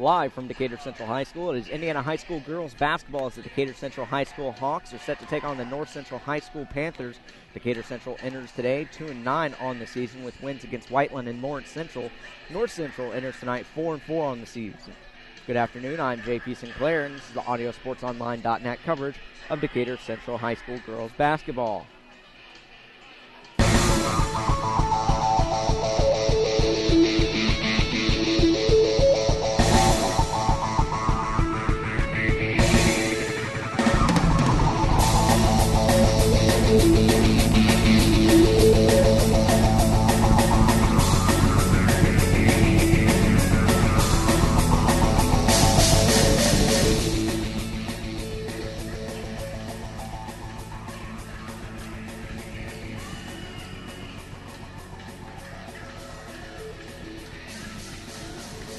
live from Decatur Central High School. It is Indiana High School girls basketball as the Decatur Central High School Hawks are set to take on the North Central High School Panthers. Decatur Central enters today 2-9 on the season with wins against Whiteland and Lawrence Central. North Central enters tonight 4-4 on the season. Good afternoon, I'm JP Sinclair, and this is the AudioSportsOnline.net coverage of Decatur Central High School girls basketball.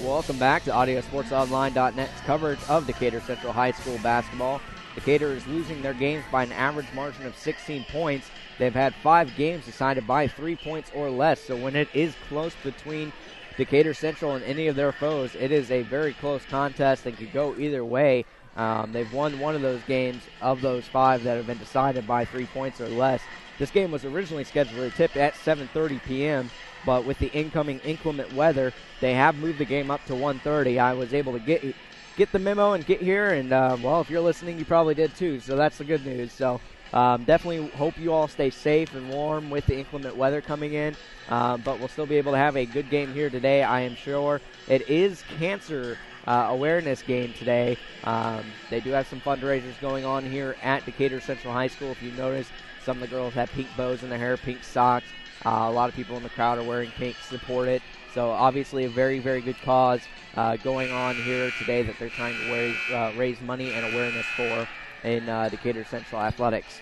Welcome back to AudioSportsOnline.net's coverage of Decatur Central High School basketball. Decatur is losing their games by an average margin of 16 points. They've had 5 games decided by 3 points or less, so when it is close between Decatur Central and any of their foes, it is a very close contest and could go either way. They've won one of those games of those 5 that have been decided by 3 points or less. This game was originally scheduled to tip at 7:30 p.m., but with the incoming inclement weather, they have moved the game up to 1:30. I was able to get the memo and get here, and, well, if you're listening, you probably did too, so that's the good news. So definitely hope you all stay safe and warm with the inclement weather coming in, but we'll still be able to have a good game here today, I am sure. It is Cancer Awareness Game today. They do have some fundraisers going on here at Decatur Central High School. If you notice, some of the girls have pink bows in their hair, pink socks. A lot of people in the crowd are wearing pink to support it. So obviously a very, very good cause going on here today that they're trying to raise money and awareness for in Decatur Central Athletics.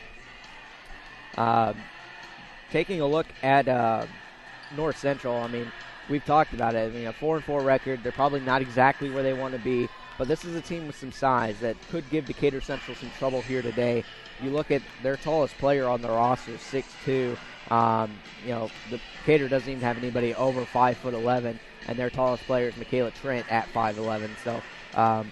Taking a look at North Central, I mean, we've talked about it. I mean, a 4-4 record. They're probably not exactly where they want to be, but this is a team with some size that could give Decatur Central some trouble here today. You look at their tallest player on the roster, 6'2". The Decatur doesn't even have anybody over 5'11", and their tallest player is Michaela Trent at 5'11". So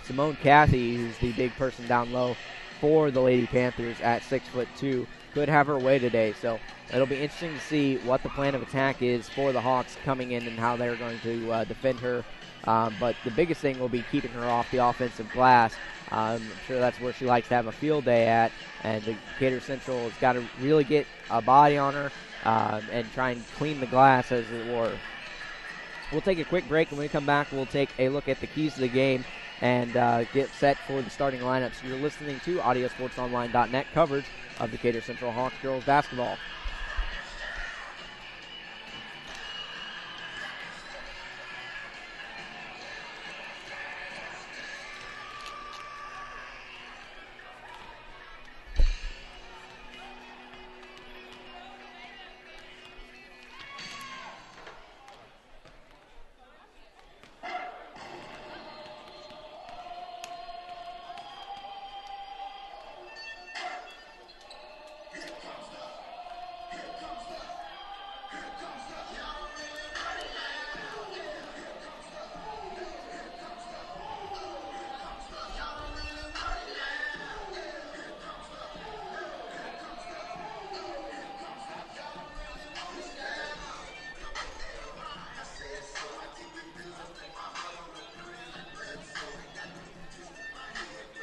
Simone Cathy, who's the big person down low for the Lady Panthers at 6'2", could have her way today. So it'll be interesting to see what the plan of attack is for the Hawks coming in and how they're going to defend her. But the biggest thing will be keeping her off the offensive glass. I'm sure that's where she likes to have a field day at, and Decatur Central has got to really get a body on her and try and clean the glass, as it were. We'll take a quick break, and when we come back, we'll take a look at the keys to the game and get set for the starting lineups. You're listening to AudioSportsOnline.net coverage of Decatur Central Hawks girls basketball.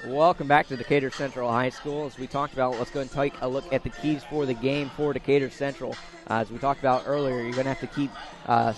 Welcome back to Decatur Central High School. As we talked about, let's go and take a look at the keys for the game for Decatur Central. As we talked about earlier, you're going to have to keep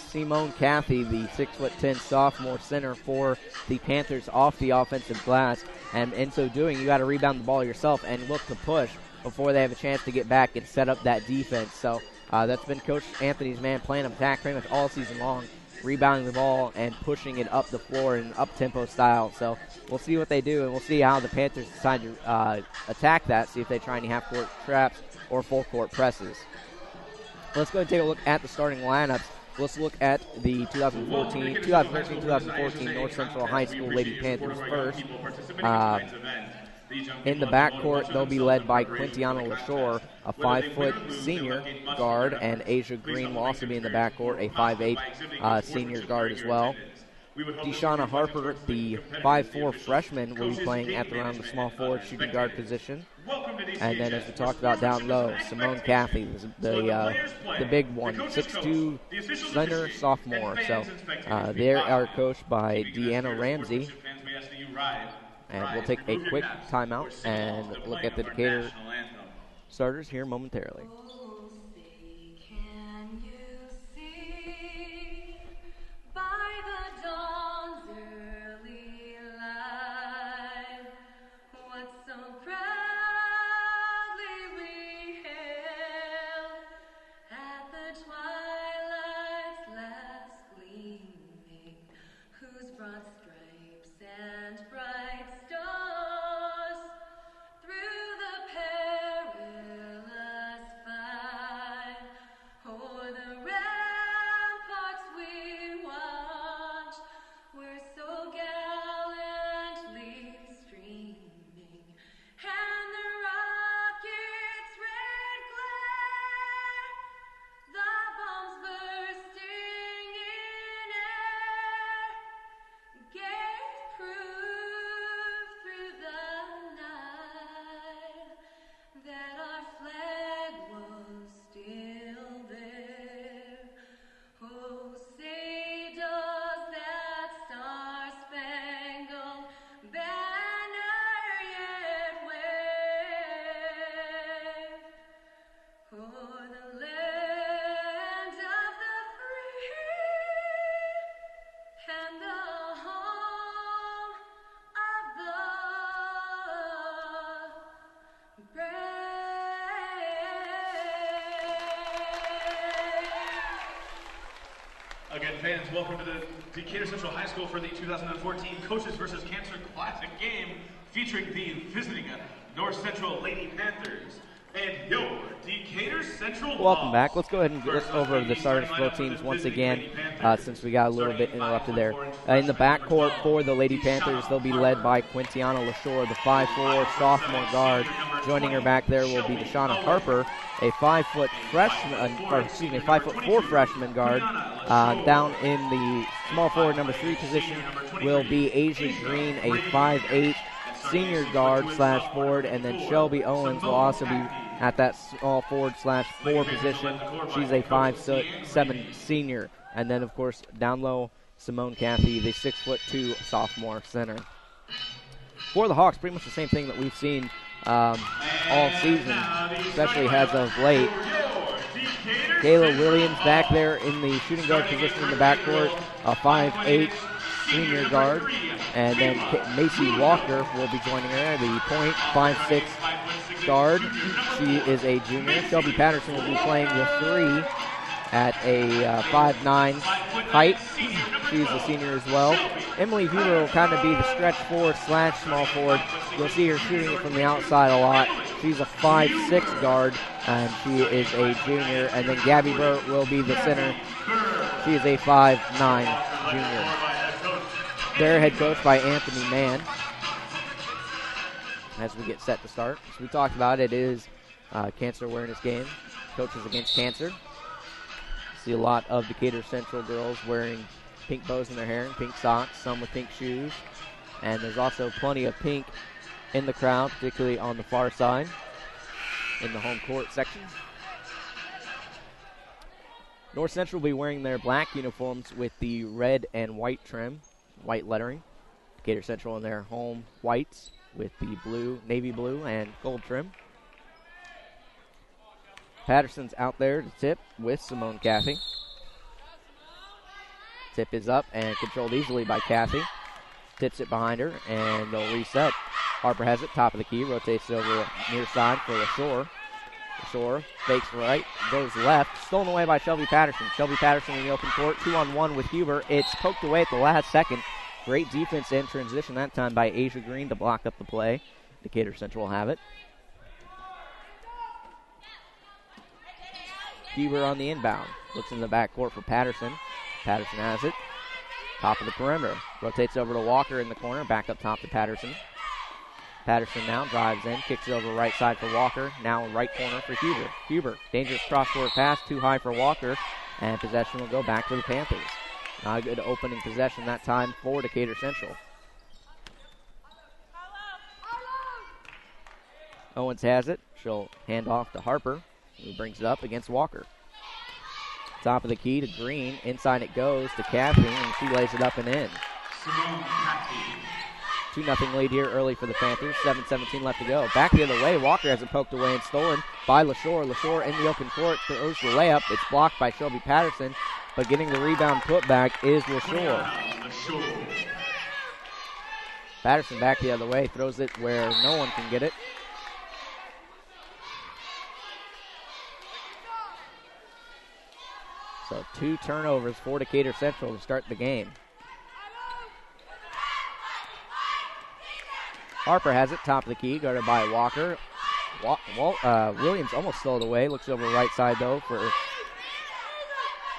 Simone Cathy, the 6'10" sophomore center for the Panthers, off the offensive glass. And in so doing, you got to rebound the ball yourself and look to push before they have a chance to get back and set up that defense. So that's been Coach Anthony's plan of attack pretty much all season long, rebounding the ball and pushing it up the floor in an up-tempo style. So we'll see what they do, and we'll see how the Panthers decide to attack that, see if they try any half-court traps or full-court presses. Let's go and take a look at the starting lineups. Let's look at the 2013-2014 North Central High School Lady Panthers first. In the backcourt, they'll be led by Quintiana LaShore, a 5-foot senior guard, and Asia Green will also be in the backcourt, a 5'8" senior guard as well. Deshauna Harper, the 5'4 freshman, will be playing at around the small forward shooting guard position. And then, as we talked about down low, Simone Cathy, the big one, 6'2 center sophomore. So they are coached by Deanna Ramsey. And we'll take a quick timeout and look at the Decatur starters here momentarily. Again, fans, welcome to the Decatur Central High School for the 2014 Coaches vs. Cancer Classic game featuring the visiting North Central Lady Panthers and your Decatur Central. Welcome back. Let's go ahead and look over the starting floor teams once again, since we got a little bit interrupted there. In the backcourt for the Lady Panthers, they'll be led by Quintiana LaShore, the 5'4 sophomore guard. Joining her back there will be Deshauna Harper, a 5'4 freshman guard. Down in the small forward number 3 position will be Asia Green, a 5'8 senior guard / forward, and then Shelby Owens will also be at that small forward / 4 position. She's a 5'7 senior. And then, of course, down low, Simone Cathy, the 6'2 sophomore center. For the Hawks, pretty much the same thing that we've seen all season, especially as of late. Kayla Williams back there in the shooting guard position in the backcourt, a 5'8 senior guard. And then Macy Walker will be joining her, the point 5'6 guard. She is a junior. Shelby Patterson will be playing the 3 at a 5'9 height. She's a senior as well. Emily Huber will kind of be the stretch forward / small forward. You'll see her shooting it from the outside a lot. She's a 5'6 guard, and she is a junior. And then Gabby Burt will be the center. She is a 5'9 junior. They're head coached by Anthony Mann. As we get set to start, as we talked about, it is Cancer Awareness Game. Coaches Against Cancer. See a lot of Decatur Central girls wearing pink bows in their hair and pink socks, some with pink shoes. And there's also plenty of pink in the crowd, particularly on the far side in the home court section. North Central will be wearing their black uniforms with the red and white trim, white lettering. Decatur Central in their home whites with the blue, navy blue, and gold trim. Patterson's out there to tip with Simone Cathy. Tip is up and controlled easily by Cathy. Tips it behind her, and they'll reset. Harper has it, top of the key, rotates it over near side for LaShore. LaShore fakes right, goes left, stolen away by Shelby Patterson. Shelby Patterson in the open court, 2-on-1 with Huber. It's poked away at the last second. Great defense in transition that time by Asia Green to block up the play. Decatur Central will have it. Huber on the inbound. Looks in the backcourt for Patterson. Patterson has it. Top of the perimeter. Rotates over to Walker in the corner. Back up top to Patterson. Patterson now drives in. Kicks it over right side for Walker. Now right corner for Huber. Huber, dangerous cross-court pass. Too high for Walker. And possession will go back to the Panthers. Not a good opening possession that time for Decatur Central. Owens has it. She'll hand off to Harper, who brings it up against Walker. Top of the key to Green. Inside it goes to Kathy, and she lays it up and in. 2-0 lead here early for the Panthers. 7:17 left to go. Back the other way. Walker has it poked away and stolen by LaShore. LaShore in the open court throws the layup. It's blocked by Shelby Patterson, but getting the rebound put back is LaShore. Patterson back the other way. Throws it where no one can get it. So 2 turnovers for Decatur Central to start the game. Harper has it, top of the key, guarded by Walker. Williams almost stole it away. Looks over the right side, though, for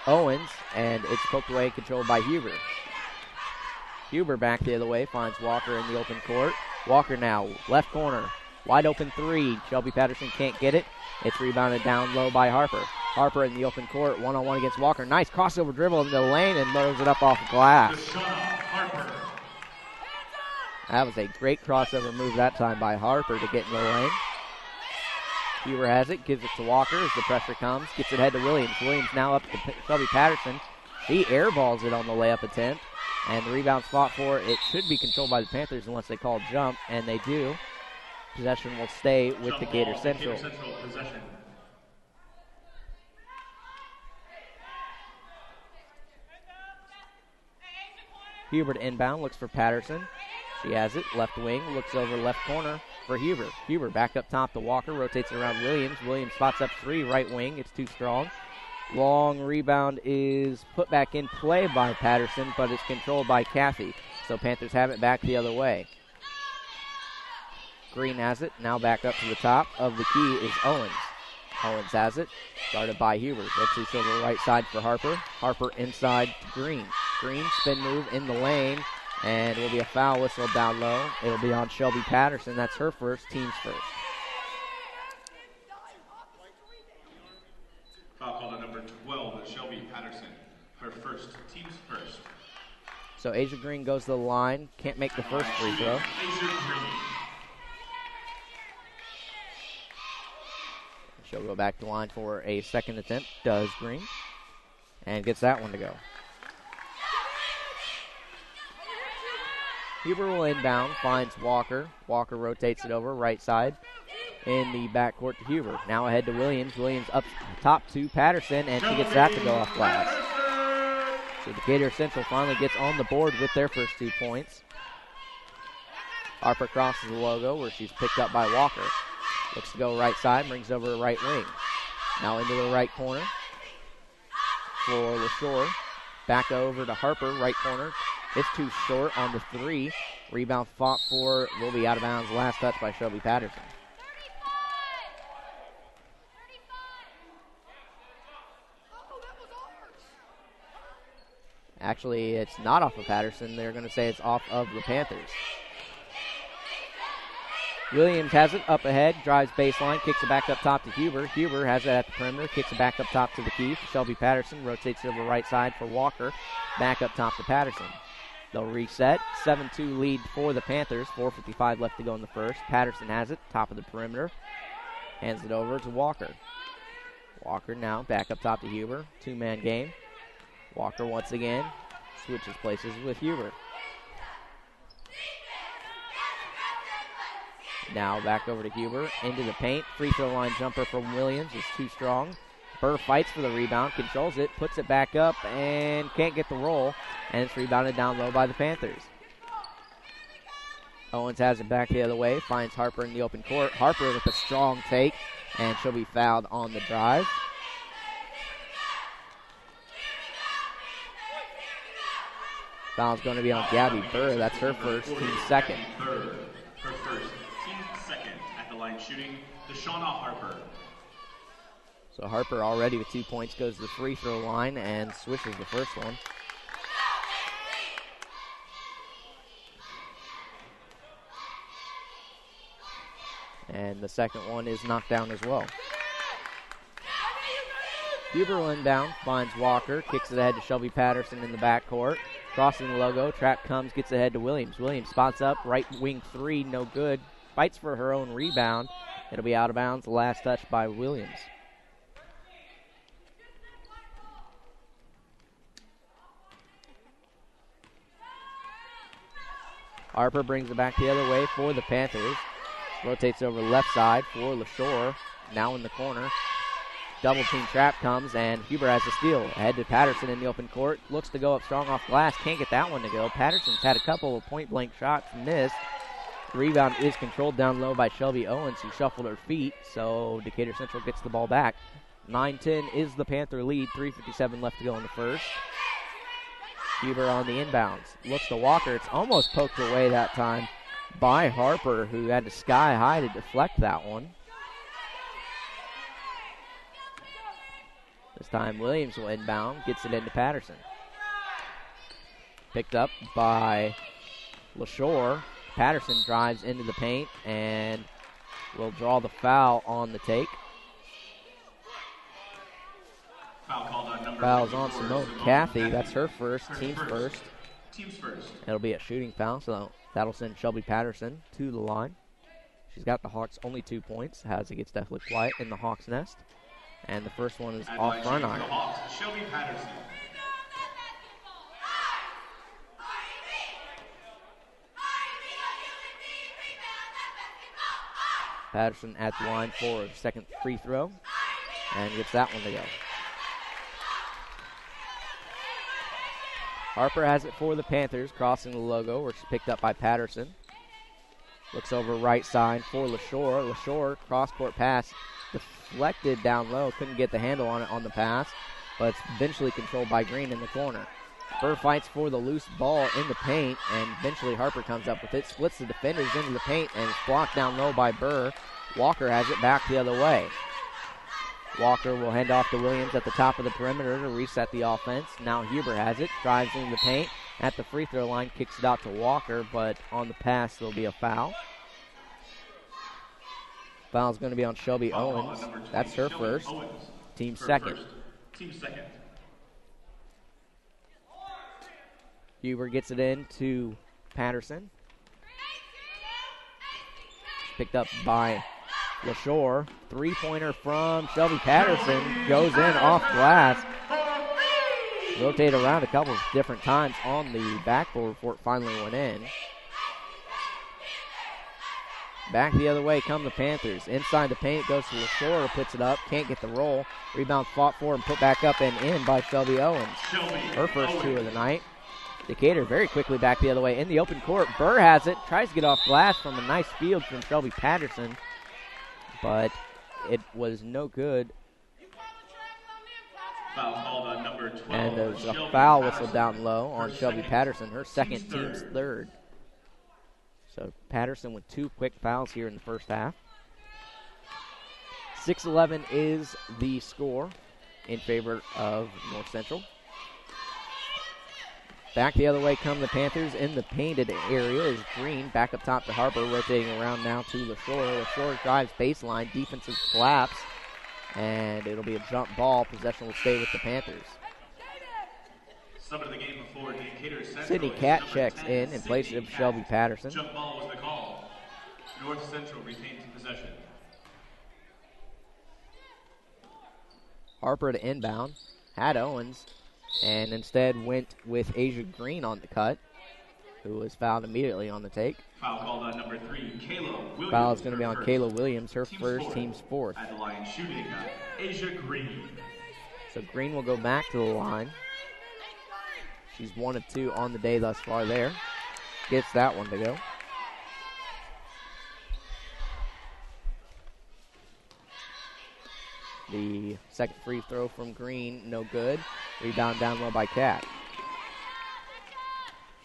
Owens, and it's poked away, controlled by Huber. Huber back the other way, finds Walker in the open court. Walker now, left corner, wide open 3. Shelby Patterson can't get it. It's rebounded down low by Harper. Harper in the open court, one-on-one against Walker. Nice crossover dribble into the lane and throws it up off glass. That was a great crossover move that time by Harper to get in the lane. Huber has it, gives it to Walker as the pressure comes. Gets it ahead to Williams. Williams now up to Shelby Patterson. She airballs it on the layup attempt. And the rebound spot for it should be controlled by the Panthers unless they call jump, and they do. Possession will stay with Decatur Central. Hubert inbound, looks for Patterson. She has it, left wing, looks over left corner for Huber. Huber back up top to Walker, rotates it around Williams. Williams spots up 3, right wing, it's too strong. Long rebound is put back in play by Patterson, but it's controlled by Kathy. So Panthers have it back the other way. Green has it, now back up to the top of the key is Owens. Owens has it, guarded by Huber. Rotates over the right side for Harper. Harper inside to Green. Green spin move in the lane, and it will be a foul whistle down low. It will be on Shelby Patterson. That's her first, team's first. Foul called on number 12, Shelby Patterson. Her first, team's first. So Asia Green goes to the line. Can't make the first free throw. Asia Green. She'll go back to the line for a second attempt. Does Green. And gets that one to go. Huber will inbound, finds Walker. Walker rotates it over, right side, in the backcourt to Huber. Now ahead to Williams. Williams up top to Patterson, and she gets that to go off glass. So Decatur Central finally gets on the board with their first 2 points. Harper crosses the logo where she's picked up by Walker. Looks to go right side, brings over the right wing. Now into the right corner for LaShore. Back over to Harper, right corner. It's too short on the 3. Rebound fought for, will be out of bounds. Last touch by Shelby Patterson. Actually, it's not off of Patterson. They're going to say it's off of the Panthers. Williams has it up ahead, drives baseline, kicks it back up top to Huber. Huber has it at the perimeter, kicks it back up top to the key for Shelby Patterson, rotates it over right side for Walker, back up top to Patterson. They'll reset. 7-2 lead for the Panthers. 4:55 left to go in the first. Patterson has it, top of the perimeter. Hands it over to Walker. Walker now back up top to Huber. 2-man game. Walker once again switches places with Huber. Now back over to Huber. Into the paint. Free throw line jumper from Williams is too strong. Burr fights for the rebound, controls it, puts it back up, and can't get the roll. And it's rebounded down low by the Panthers. Owens has it back the other way, finds Harper in the open court. Harper with a strong take, and she'll be fouled on the drive. Foul's going to be on Gabby Burr. That's her first, team second. Her first, team second at the line shooting, Deshauna Harper. So Harper already with 2 points goes to the free throw line and swishes the first one. And the second one is knocked down as well. Huber will inbound, finds Walker, kicks it ahead to Shelby Patterson in the backcourt. Crossing the logo, trap comes, gets ahead to Williams. Williams spots up, right wing three, no good. Fights for her own rebound. It'll be out of bounds, last touch by Williams. Harper brings it back the other way for the Panthers. Rotates over left side for LaShore. Now in the corner. Double team trap comes, and Huber has a steal. Ahead to Patterson in the open court. Looks to go up strong off glass. Can't get that one to go. Patterson's had a couple of point-blank shots missed. The rebound is controlled down low by Shelby Owens, who shuffled her feet, so Decatur Central gets the ball back. 9-10 is the Panther lead. 3:57 left to go in the first. Huber on the inbounds. Looks to Walker. It's almost poked away that time by Harper, who had to sky high to deflect that one. This time Williams will inbound, gets it into Patterson. Picked up by LaShore. Patterson drives into the paint and will draw the foul on the take. Foul's on Simone Cathy. That's her first, team's first. It'll be a shooting foul, so that'll send Shelby Patterson to the line. She's got the Hawks only 2 points as it gets definitely quiet in the Hawks' nest. And the first one is off front iron. Shelby Patterson. Patterson at the line for a second free throw and gets that one to go. Harper has it for the Panthers, crossing the logo, where she's picked up by Patterson. Looks over right side for LaShore. LaShore, cross-court pass, deflected down low. Couldn't get the handle on it on the pass, but it's eventually controlled by Green in the corner. Burr fights for the loose ball in the paint, and eventually Harper comes up with it, splits the defenders into the paint, and it's blocked down low by Burr. Walker has it back the other way. Walker will hand off to Williams at the top of the perimeter to reset the offense. Now Huber has it, drives into the paint. At the free throw line, kicks it out to Walker, but on the pass there'll be a foul. Foul's going to be on Shelby Owens. That's her first. Team second. Huber gets it in to Patterson. Picked up by LaShore. Three-pointer from Shelby Patterson. Goes in off glass. Rotate around a couple of different times on the backboard before it finally went in. Back the other way come the Panthers. Inside the paint goes to LaShore, puts it up, can't get the roll. Rebound fought for and put back up and in by Shelby Owens. Her first two of the night. Decatur very quickly back the other way in the open court. Burr has it, tries to get off glass from a nice field from Shelby Patterson, but it was no good. Foul called on number 12. And there's a foul whistle down low on Shelby Patterson, her second, team's third. So Patterson with 2 quick fouls here in the first half. 6-11 is the score in favor of North Central. Back the other way come the Panthers in the painted area is Green. Back up top to Harper, rotating around now to LaShore. LaShore drives baseline, defensive collapse, and it'll be a jump ball. Possession will stay with the Panthers. Sub of the game before Decatur Central. Sydney Cat checks in place of Shelby Patterson. Jump ball was the call. North Central retains possession. Harper to inbound. Had Owens, and instead went with Asia Green on the cut, who was fouled immediately on the take. Foul called on number 3, Kayla Williams. Foul is going to be on Kayla Williams, her first, team's fourth. At the line shooting, Asia Green. So Green will go back to the line. She's 1 of 2 on the day thus far there. Gets that one to go. The second free throw from Green, no good. Rebound down low by Cat.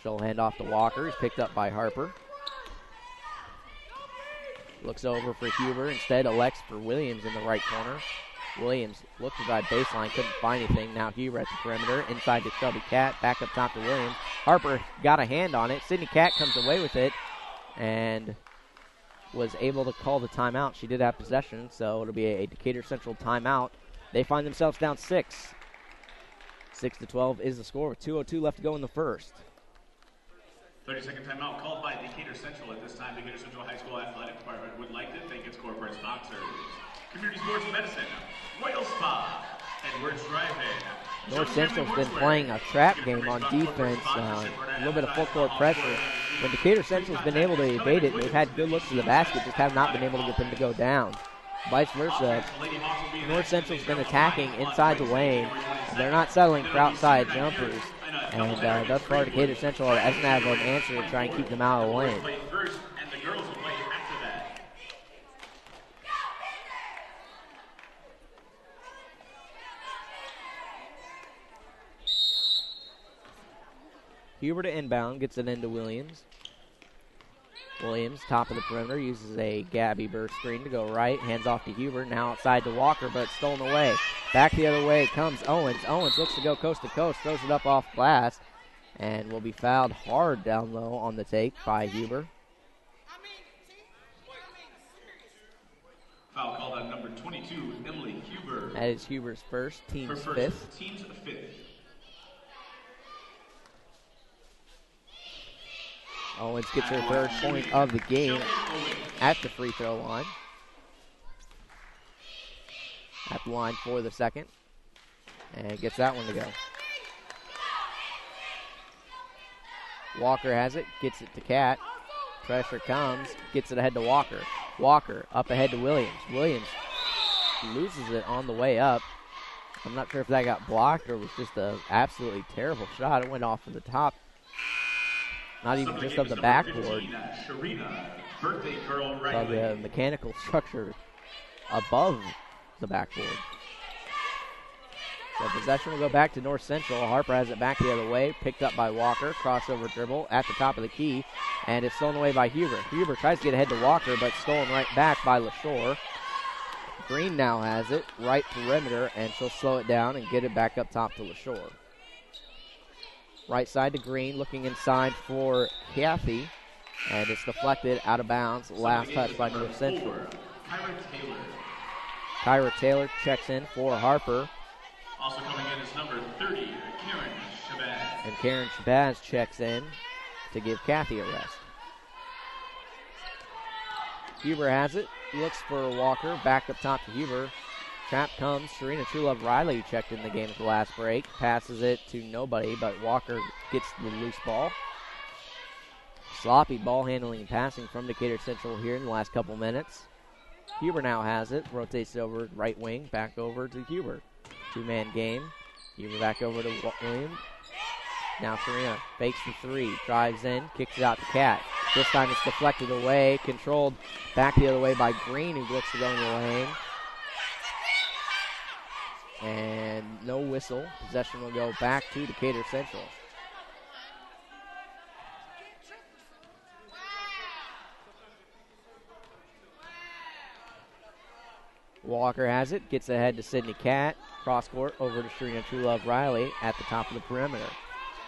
She'll hand off to Walker. He's picked up by Harper. Looks over for Huber. Instead elects for Williams in the right corner. Williams looked to drive baseline, couldn't find anything. Now Huber at the perimeter. Inside to Shelby Cat. Back up top to Williams. Harper got a hand on it. Sydney Cat comes away with it and was able to call the timeout. She did have possession, so it'll be a Decatur Central timeout They find themselves down 6. 6-12 is the score with 2:02 left to go in the first. 30-second timeout called by Decatur Central at this time. Decatur Central High School Athletic Department would like to thank its corporate sponsors: Community Sports Medicine, Royal Spa, and Words Drive-In. North Central's been playing a trap game on defense, a little bit of full court pressure. When Decatur Central's been able to evade it, they've had good looks to the basket, just have not been able to get them to go down. Vice versa, North Central's been attacking inside the lane. They're not settling for outside jumpers. And thus far, Decatur Central doesn't have an answer to try and keep them out of the lane. Huber to inbound, gets it into Williams. Williams, top of the perimeter, uses a Gabby burst screen to go right. Hands off to Huber. Now outside to Walker, but stolen away. Back the other way comes Owens. Owens looks to go coast to coast, throws it up off glass, and will be fouled hard down low on the take by Huber. Foul called on number 22, Emily Huber. That is Huber's first, team's fifth. Team's fifth. Owens gets her third point of the game at the free throw line. At the line for the second. And gets that one to go. Walker has it, gets it to Cat. Pressure comes, gets it ahead to Walker. Walker up ahead to Williams. Williams loses it on the way up. I'm not sure if that got blocked or was just an absolutely terrible shot. It went off of the top. Not even just of the backboard. Of the mechanical structure above the backboard. So possession will go back to North Central. Harper has it back the other way. Picked up by Walker. Crossover dribble at the top of the key. And it's stolen away by Huber. Huber tries to get ahead to Walker, but stolen right back by LaShore. Green now has it. Right perimeter, and she'll slow it down and get it back up top to LaShore. Right side to Green, looking inside for Kathy. And it's deflected out of bounds. Last touch by North Central. Kyra Taylor checks in for Harper. Also coming in is number 30, Karen Shabazz. And Karen Shabazz checks in to give Kathy a rest. Huber has it. Looks for Walker. Back up top to Huber. Trap comes. Serena Truelove Riley checked in the game at the last break. Passes it to nobody, but Walker gets the loose ball. Sloppy ball handling and passing from Decatur Central here in the last couple minutes. Huber now has it. Rotates it over right wing. Back over to Huber. Two-man game. Huber back over to Williams. Now Serena fakes the three. Drives in. Kicks it out to Cat. This time it's deflected away. Controlled back the other way by Green, who looks to go in the lane. And no whistle. Possession will go back to Decatur Central. Walker has it. Gets ahead to Sydney Cat. Cross court over to Serena Truelove Riley at the top of the perimeter.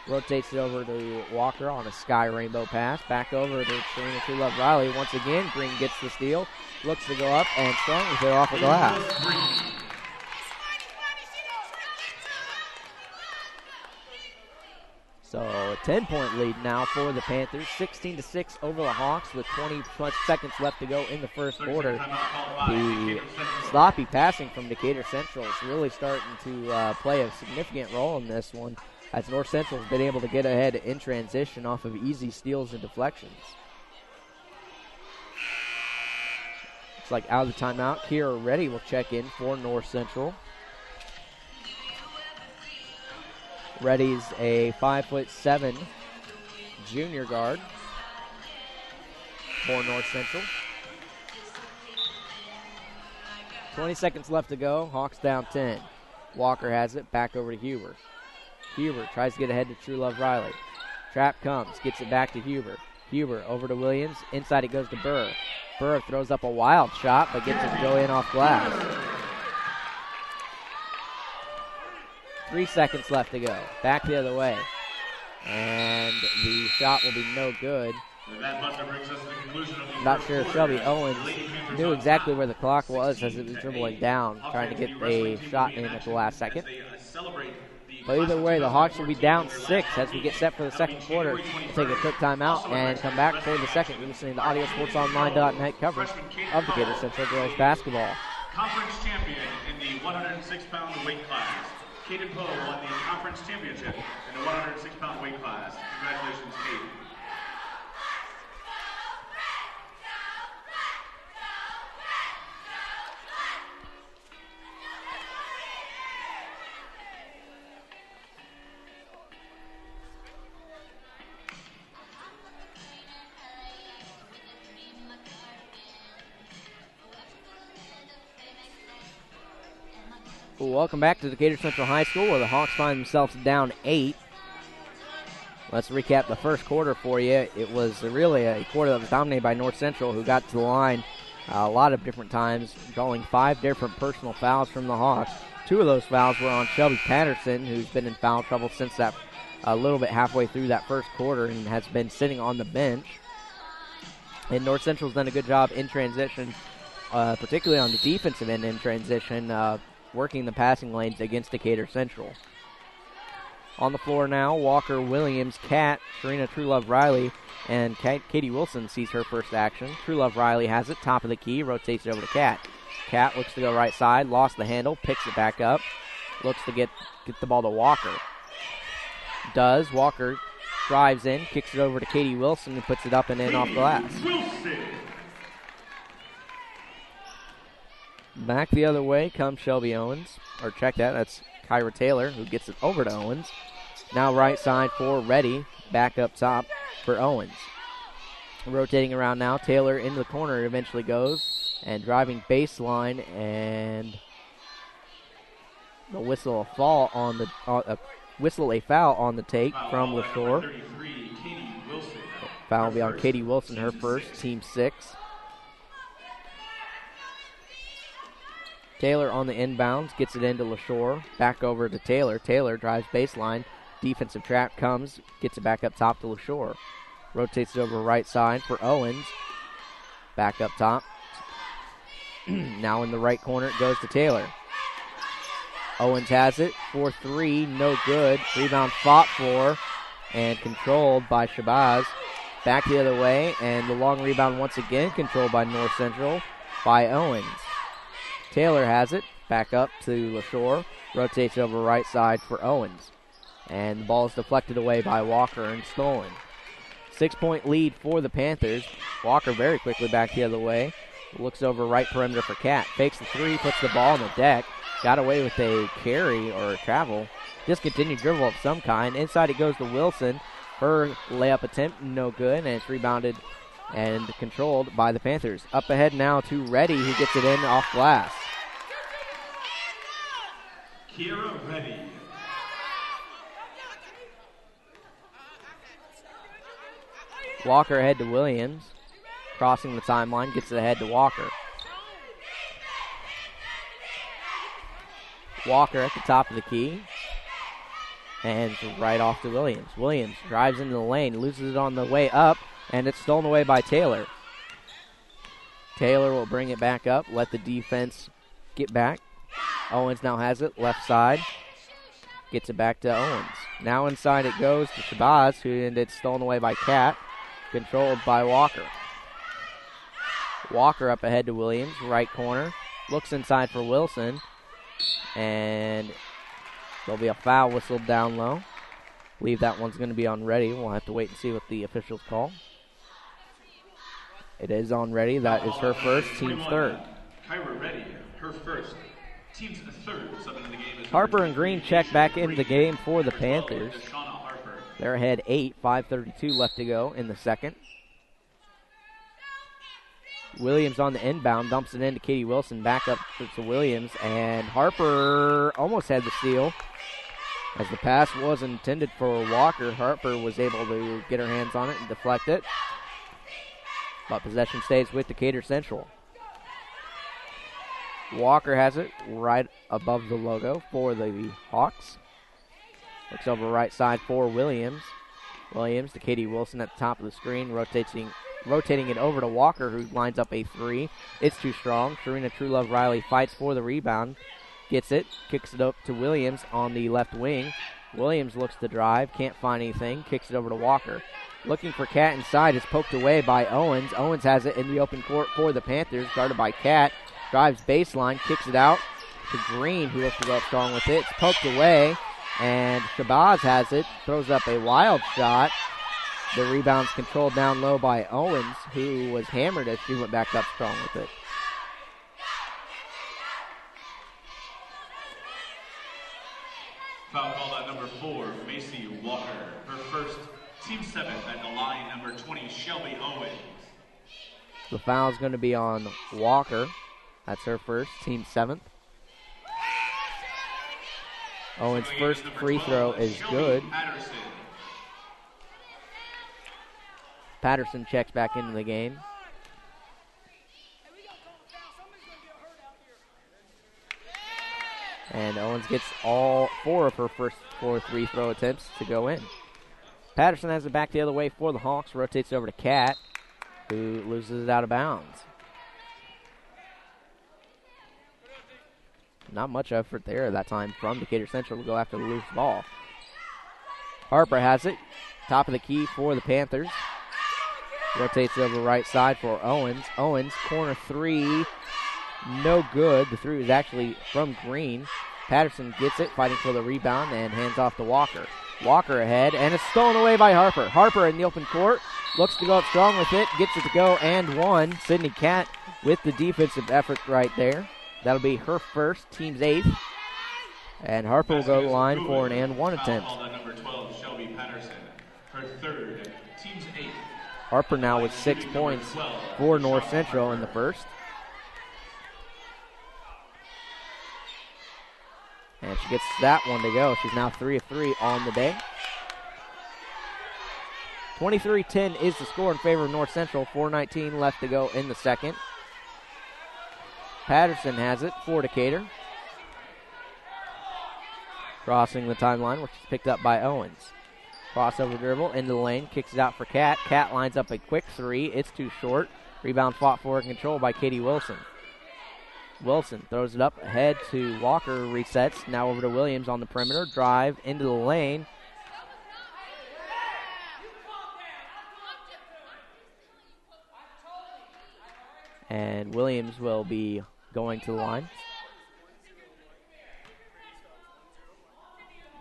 Rotates it over to Walker on a sky rainbow pass. Back over to Serena Truelove Riley. Once again, Green gets the steal. Looks to go up and strong with it off the glass. So a 10-point lead now for the Panthers. 16-6 over the Hawks with 20 plus seconds left to go in the first quarter. The sloppy passing from Decatur Central is really starting to play a significant role in this one, as North Central has been able to get ahead in transition off of easy steals and deflections. Looks like out of the timeout, Kira Reddy will check in for North Central. Reddy's a 5'7" junior guard for North Central. 20 seconds left to go. Hawks down 10. Walker has it. Back over to Huber. Huber tries to get ahead to Truelove Riley. Trap comes. Gets it back to Huber. Huber over to Williams. Inside it goes to Burr. Burr throws up a wild shot, but gets it to go in off glass. 3 seconds left to go. Back the other way. And the shot will be no good. That buzzer brings us to the conclusion of the Not first sure if quarter. Shelby Owens Lady Panthers knew on exactly top, where the clock was as it was 16-8. dribbling down, trying to get Hawks will be a wrestling shot team in will be at the in last action second. as they celebrate the But either class of way, the Hawks will be 2014 down in their 6 last as we get game. set for the That'll second be quarter. January We'll take a quick 23rd. timeout Also in and come back for wrestling the second. action, You're listening to our AudioSportsOnline.net coverage freshman Katie of Decatur Powell, Central Girls a Basketball. Conference champion in the 106-pound weight class. Kaden Poe won the conference championship in the 106-pound weight class. Congratulations, Kate. Welcome back to Decatur Central High School, where the Hawks find themselves down 8. Let's recap the first quarter for you. It was really a quarter that was dominated by North Central, who got to the line a lot of different times, drawing 5 different personal fouls from the Hawks. 2 of those fouls were on Shelby Patterson, who's been in foul trouble since that a little bit halfway through that first quarter and has been sitting on the bench. And North Central's done a good job in transition, particularly on the defensive end in transition, working the passing lanes against Decatur Central. On the floor now, Walker, Williams, Kat, Serena Truelove Riley, and Katie Wilson sees her first action. Truelove Riley has it, top of the key, rotates it over to Kat. Kat looks to go right side, lost the handle, picks it back up, looks to get the ball to Walker. Does. Walker drives in, kicks it over to Katie Wilson, who puts it up and in off glass. Back the other way comes Shelby Owens. Or check that, that's Kyra Taylor, who gets it over to Owens. Now right side for Reddy, back up top for Owens. Rotating around now, Taylor into the corner eventually goes, and driving baseline, and the whistle a foul on the take from LaShore. Foul will be on Katie Wilson, her first, team 6. Taylor on the inbounds, gets it into LaShore, back over to Taylor. Taylor drives baseline, defensive trap comes, gets it back up top to LaShore. Rotates it over right side for Owens, back up top. Now in the right corner, it goes to Taylor. Owens has it, 4-3, no good. Rebound fought for and controlled by Shabazz. Back the other way, and the long rebound once again controlled by North Central by Owens. Taylor has it, back up to LaShore, rotates over right side for Owens. And the ball is deflected away by Walker and stolen. 6-point lead for the Panthers. Walker very quickly back the other way. Looks over right perimeter for Kat. Fakes the 3, puts the ball on the deck. Got away with a carry or a travel. Discontinued dribble of some kind. Inside it goes to Wilson. Her layup attempt, no good, and it's rebounded and controlled by the Panthers. Up ahead now to Reddy, who gets it in off glass. Kira Reddy. Walker ahead to Williams. Crossing the timeline, gets it ahead to Walker. Walker at the top of the key. And right off to Williams. Williams drives into the lane, loses it on the way up, and it's stolen away by Taylor. Taylor will bring it back up, let the defense get back. Owens now has it, left side. Gets it back to Owens. Now inside it goes to Shabazz, and it's stolen away by Kat. Controlled by Walker. Walker up ahead to Williams, right corner. Looks inside for Wilson. And there'll be a foul whistled down low. I believe that one's going to be on Reddy. We'll have to wait and see what the officials call. It is on Reddy. That is her first, team's third. Kyra Reddy, her first. Team's third. Harper and Green check back into the game for the Panthers. They're ahead 8, 5:32 left to go in the second. Williams on the inbound, dumps it into Katie Wilson, back up to Williams, and Harper almost had the steal. As the pass was intended for Walker, Harper was able to get her hands on it and deflect it. But possession stays with Decatur Central. Walker has it right above the logo for the Hawks. Looks over right side for Williams. Williams to Katie Wilson at the top of the screen, rotating it over to Walker, who lines up a three. It's too strong. Sharina Truelove Riley fights for the rebound, gets it, kicks it up to Williams on the left wing. Williams looks to drive, can't find anything, kicks it over to Walker. Looking for Cat inside, is poked away by Owens. Owens has it in the open court for the Panthers, guarded by Cat. Drives baseline, kicks it out to Green, who looks to go up strong with it. It's poked away, and Shabazz has it, throws up a wild shot. The rebound's controlled down low by Owens, who was hammered as she went back up strong with it. Foul called on number 4, Macy Walker. Her first, team 7th at the line, number 20, Shelby Owens. The foul's going to be on Walker. That's her first, team 7th. Owens' first free throw is good. Patterson checks back into the game. And Owens gets all 4 of her first 4 free throw attempts to go in. Patterson has it back the other way for the Hawks, rotates it over to Cat, who loses it out of bounds. Not much effort there that time from Decatur Central to go after the loose ball. Harper has it, top of the key for the Panthers. Rotates it over the right side for Owens. Owens, corner three, no good. The three was actually from Green. Patterson gets it, fighting for the rebound, and hands off to Walker. Walker ahead, and it's stolen away by Harper. Harper in the open court, looks to go up strong with it, gets it to go, and one. Sydney Cat with the defensive effort right there. That'll be her first, team's 8th. And Harper will go to the line for an and one attempt. Number 12, Shelby Patterson. Her third, team's 8th. Harper now with 6 points for North Central in the first. And she gets that one to go. She's now 3 of 3 on the day. 23-10 is the score in favor of North Central. 4:19 left to go in the second. Patterson has it for Decatur. Crossing the timeline, which is picked up by Owens. Crossover dribble into the lane, kicks it out for Cat. Cat lines up a quick three. It's too short. Rebound fought for and controlled by Katie Wilson. Wilson throws it up ahead to Walker, resets. Now over to Williams on the perimeter. Drive into the lane. And Williams will be going to the line.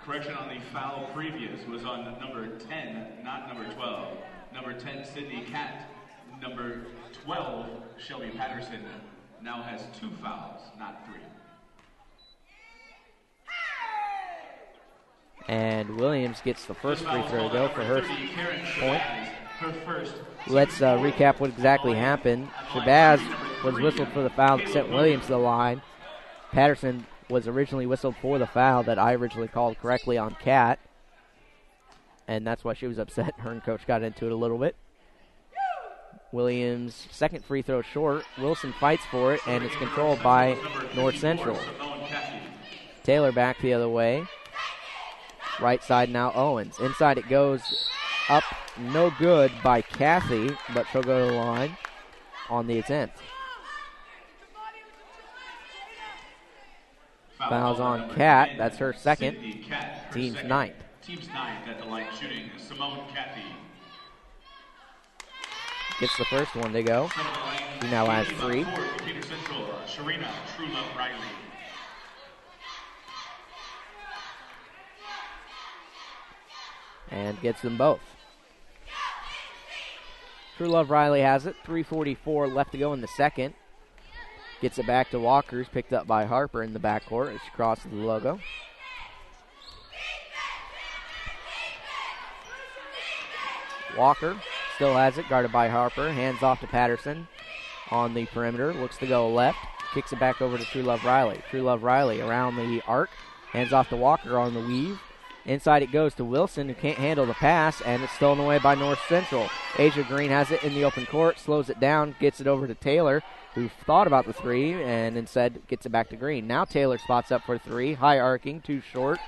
Correction on the foul previous was on number 10, not number 12. Number 10, Sydney Cat. Number 12, Shelby Patterson, now has 2 fouls, not 3. And Williams gets the first free throw to go for her point. First. Let's recap what exactly happened. Shabazz was whistled for the foul that sent Williams to the line. Patterson was originally whistled for the foul that I originally called correctly on Cat. And that's why she was upset. Her and Coach got into it a little bit. Williams' second free throw short. Wilson fights for it, and it's controlled by North Central. Taylor back the other way. Right side now Owens. Inside it goes up, no good by Kathy, but she'll go to the line on the attempt. Fouls on Cat. That's her second. Team's 9th. Team's 9th at the line shooting. Simone Kathy. Gets the first one to go. She now has 3. Decatur Central, Sharina Truelove Riley. And gets them both. Truelove Riley has it. 3:44 left to go in the second. Gets it back to Walker's, picked up by Harper in the backcourt as she crosses the logo. Walker still has it, guarded by Harper. Hands off to Patterson on the perimeter. Looks to go left. Kicks it back over to Truelove Riley. Truelove Riley around the arc. Hands off to Walker on the weave. Inside it goes to Wilson, who can't handle the pass, and it's stolen away by North Central. Asia Green has it in the open court, slows it down, gets it over to Taylor, who thought about the three, and instead gets it back to Green. Now Taylor spots up for 3, high arcing, too short.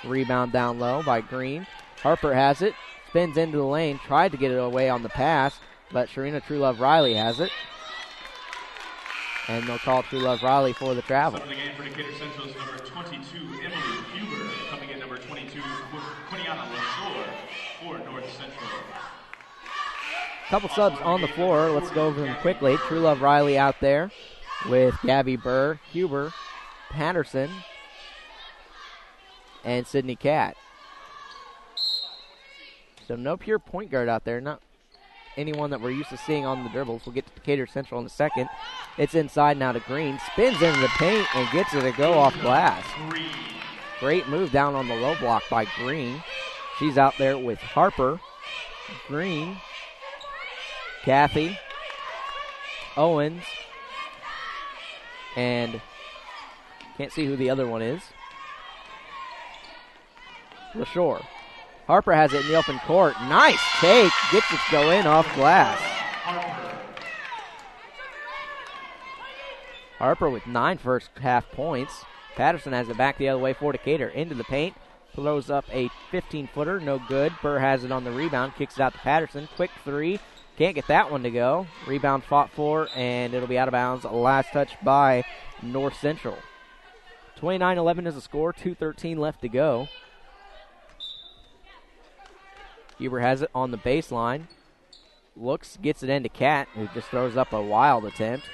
Rebound down low by Green. Harper has it, Spins into the lane, tried to get it away on the pass, but Sharina Truelove Riley has it. And they'll call Truelove Riley for the travel. Subbing the game for Decatur Central is number 22, Emily Huber. Coming in number 22, Quiniana LaFleur for North Central. Couple subs on the floor. Let's go over them quickly. Truelove Riley out there with Gabby Burr, Huber, Patterson, and Sydney Catt. So no pure point guard out there, not anyone that we're used to seeing on the dribbles. We'll get to Decatur Central in a second. It's inside now to Green. Spins into the paint and gets it to go off glass. Great move down on the low block by Green. She's out there with Harper, Green, Kathy, Owens, and can't see who the other one is. LaShore. Harper has it in the open court. Nice take. Gets it to go in off glass. Harper with 9 first half points. Patterson has it back the other way for Decatur. Into the paint. Throws up a 15-footer. No good. Burr has it on the rebound. Kicks it out to Patterson. Quick three. Can't get that one to go. Rebound fought for, and it'll be out of bounds. Last touch by North Central. 29-11 is the score. 2:13 left to go. Huber has it on the baseline. Looks, gets it into Catt, who just throws up a wild attempt.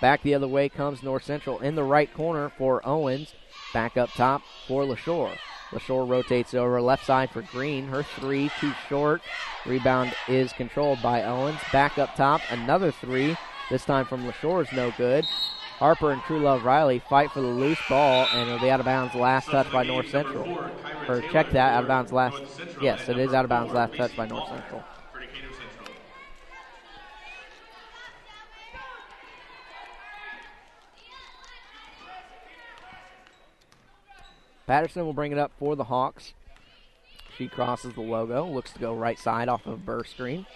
Back the other way comes North Central in the right corner for Owens. Back up top for LaShore. LaShore rotates over left side for Green. Her three, too short. Rebound is controlled by Owens. Back up top, another three. This time from LaShore is no good. Harper and Truelove Riley fight for the loose ball, and it'll be out of bounds. Last touch by North Central. Or check that, out of bounds last. Yes, it is out of bounds. Last touch by North Central. Patterson will bring it up for the Hawks. She crosses the logo, looks to go right side off of Burr screen.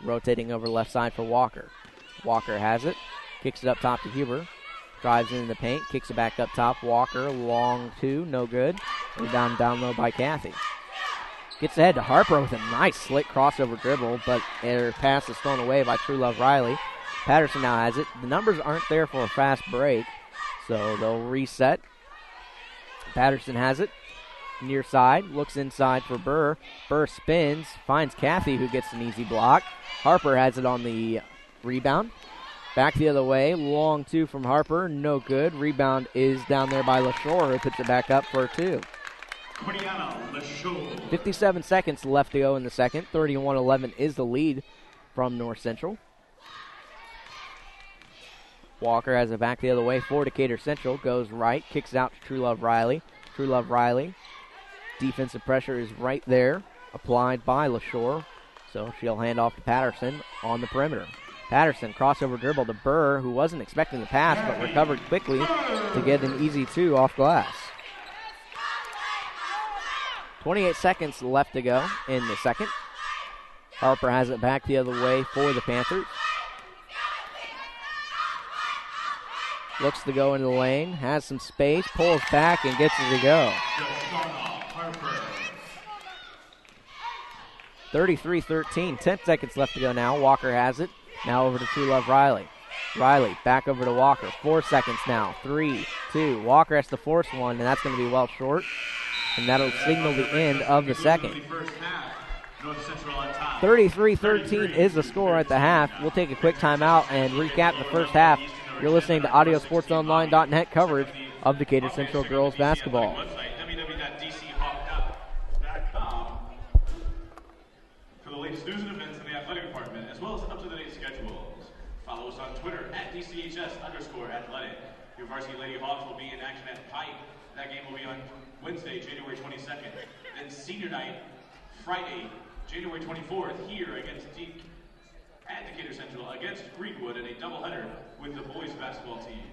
Rotating over left side for Walker. Walker has it, kicks it up top to Huber. Drives into the paint, kicks it back up top. Walker, long two, no good. Rebound down low by Kathy. Gets ahead to Harper with a nice slick crossover dribble, but her pass is thrown away by Truelove Riley. Patterson now has it. The numbers aren't there for a fast break, so they'll reset. Patterson has it. Near side, looks inside for Burr. Burr spins, finds Kathy, who gets an easy block. Harper has it on the rebound. Back the other way, long two from Harper, no good. Rebound is down there by LaShore, who puts it back up for two. 57 seconds left to go in the second. 31-11 is the lead from North Central. Walker has it back the other way for Decatur Central. Goes right, kicks it out to Truelove Riley. Truelove Riley. Defensive pressure is right there, applied by LaShore. So she'll hand off to Patterson on the perimeter. Patterson, crossover dribble to Burr, who wasn't expecting the pass, but recovered quickly to get an easy two off glass. 28 seconds left to go in the second. Harper has it back the other way for the Panthers. Looks to go into the lane, has some space, pulls back, and gets it to go. 33-13, 10 seconds left to go now. Walker has it. Now over to Truelove Riley. Riley back over to Walker. 4 seconds now. 3, 2. Walker has to force one, and that's going to be well short. And that'll signal the end of the second. 33-13 is the score at the half. We'll take a quick timeout and recap the first half. You're listening to AudioSportsOnline.net coverage of Decatur Central girls basketball. For the latest news and events in the athletic department, as well as up-to-the-date schedules. Follow us on Twitter at DCHS_athletic. Your varsity Lady Hawks will be in action at Pike. That game will be on Wednesday, January 22nd. Then senior night, Friday, January 24th, here against at Decatur Central against Greenwood in a doubleheader with the boys basketball team.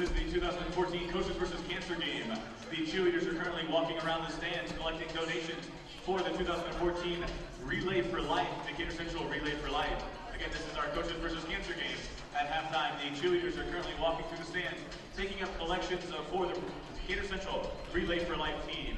is the 2014 Coaches versus Cancer game. The cheerleaders are currently walking around the stands collecting donations for the 2014 Relay for Life, Decatur Central Relay for Life. Again, this is our Coaches versus Cancer game. At halftime, the cheerleaders are currently walking through the stands, taking up collections for the Decatur Central Relay for Life teams.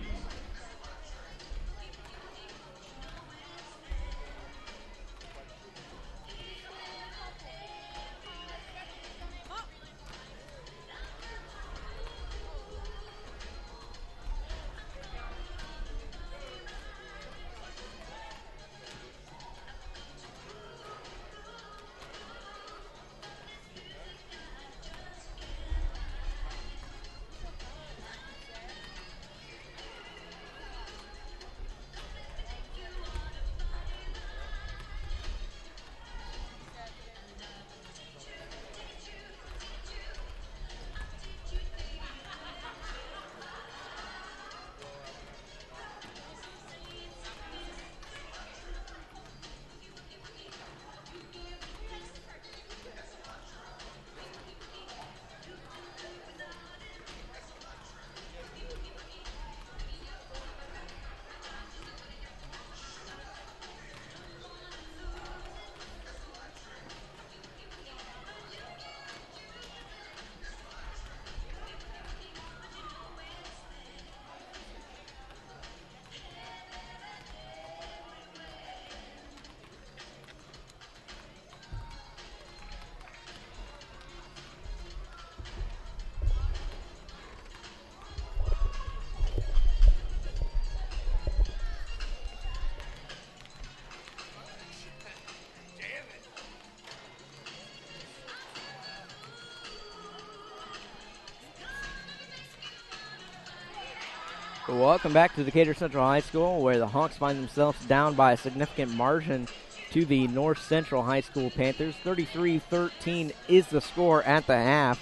Welcome back to Decatur Central High School, where the Hawks find themselves down by a significant margin to the North Central High School Panthers. 33-13 is the score at the half.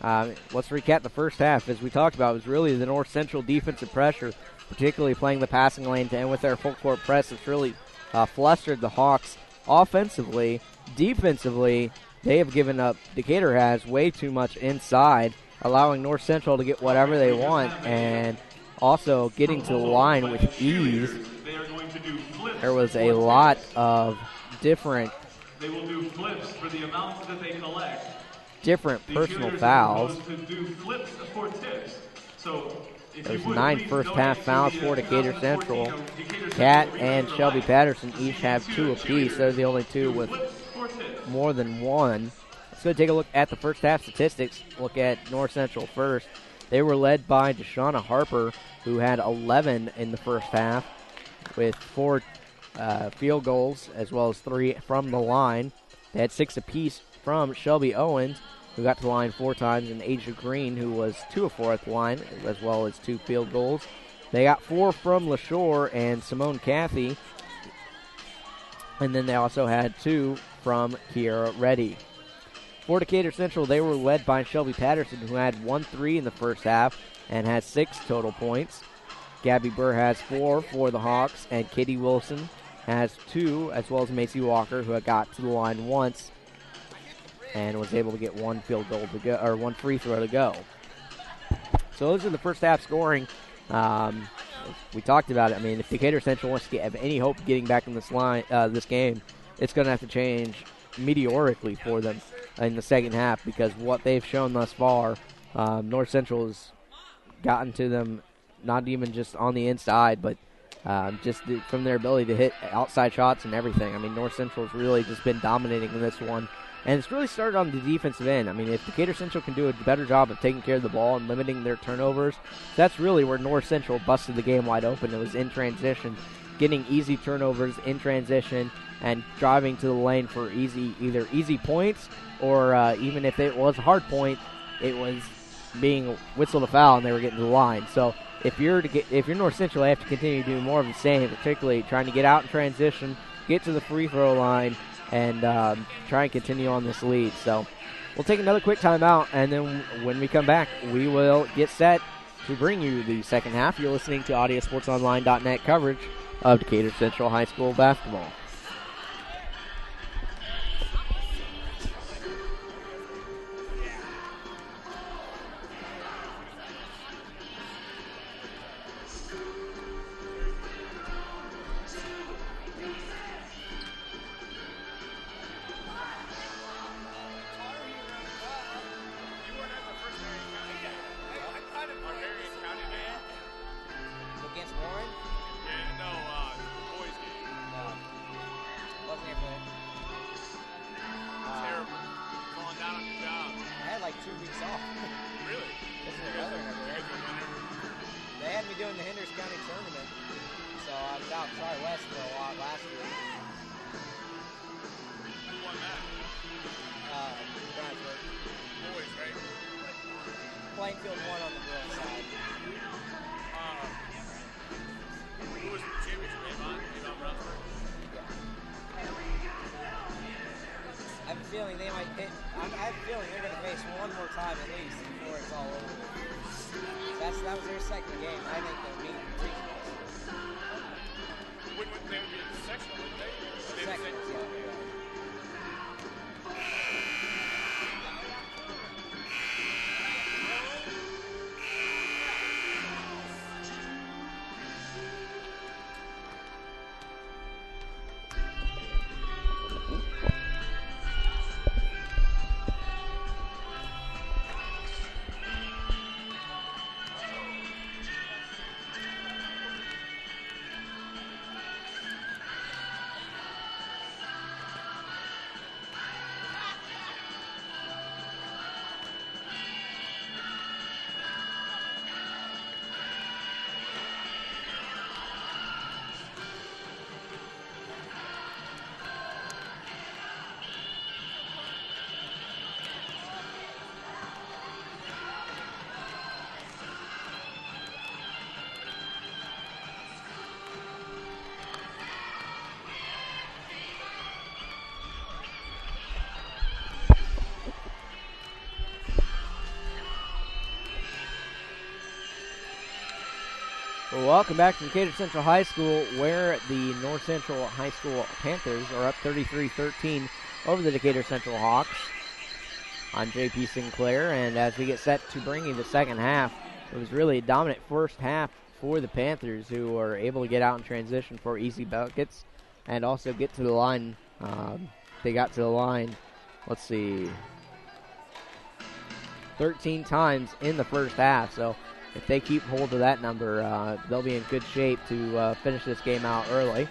Let's recap the first half. As we talked about, it was really the North Central defensive pressure, particularly playing the passing lane and with their full court press. It's really flustered the Hawks offensively. Defensively, they have given up, Decatur has, way too much inside, allowing North Central to get whatever they want and also getting to the line with ease. There was a lot of different different personal fouls. There's 9 first-half fouls for Decatur Central. Kat and Shelby Patterson each have 2 apiece. They're the only 2 with more than 1. Let's go take a look at the first-half statistics. Look at North Central first. They were led by Deshauna Harper, who had 11 in the first half with 4 field goals as well as 3 from the line. They had 6 apiece from Shelby Owens, who got to the line 4 times, and Asia Green, who was 2 of 4 at the line, as well as 2 field goals. They got 4 from LaShore and Simone Cathy, and then they also had 2 from Kiera Reddy. For Decatur Central, they were led by Shelby Patterson, who had 1 3 in the first half and has 6 total points. Gabby Burr has 4 for the Hawks, and Katie Wilson has 2, as well as Macy Walker, who had got to the line once and was able to get 1 field goal to go, or 1 free throw to go. So those are the first half scoring. We talked about it. I mean, if Decatur Central wants to have any hope of getting back in this game, it's going to have to change meteorically for them in the second half, because what they've shown thus far, North Central has gotten to them not even just on the inside, but just from their ability to hit outside shots and everything. I mean, North Central's really just been dominating in this one, and it's really started on the defensive end. I mean, if Decatur Central can do a better job of taking care of the ball and limiting their turnovers, that's really where North Central busted the game wide open. It was in transition, getting easy turnovers in transition and driving to the lane for either easy points or even if it was a hard point, it was being whistled a foul and they were getting to the line. So if you're North Central, you have to continue to do more of the same, particularly trying to get out in transition, get to the free throw line, and try and continue on this lead. So we'll take another quick timeout, and then when we come back, we will get set to bring you the second half. You're listening to AudioSportsOnline.net coverage of Decatur Central High School basketball. field one on the girls' side. Who was the championship? Avon Brownsburg? I have a feeling they might hit. I have a feeling they're going to face one more time at least before it's all over. That was their second game. I think they're meeting regionals. They would be in the sectional, wouldn't they? Sectionals, yeah. Well, welcome back to Decatur Central High School, where the North Central High School Panthers are up 33-13 over the Decatur Central Hawks. I'm JP Sinclair, and as we get set to bring you the second half, it was really a dominant first half for the Panthers, who were able to get out in transition for easy buckets and also get to the line. They got to the line, 13 times in the first half, so if they keep hold of that number, they'll be in good shape to finish this game out early.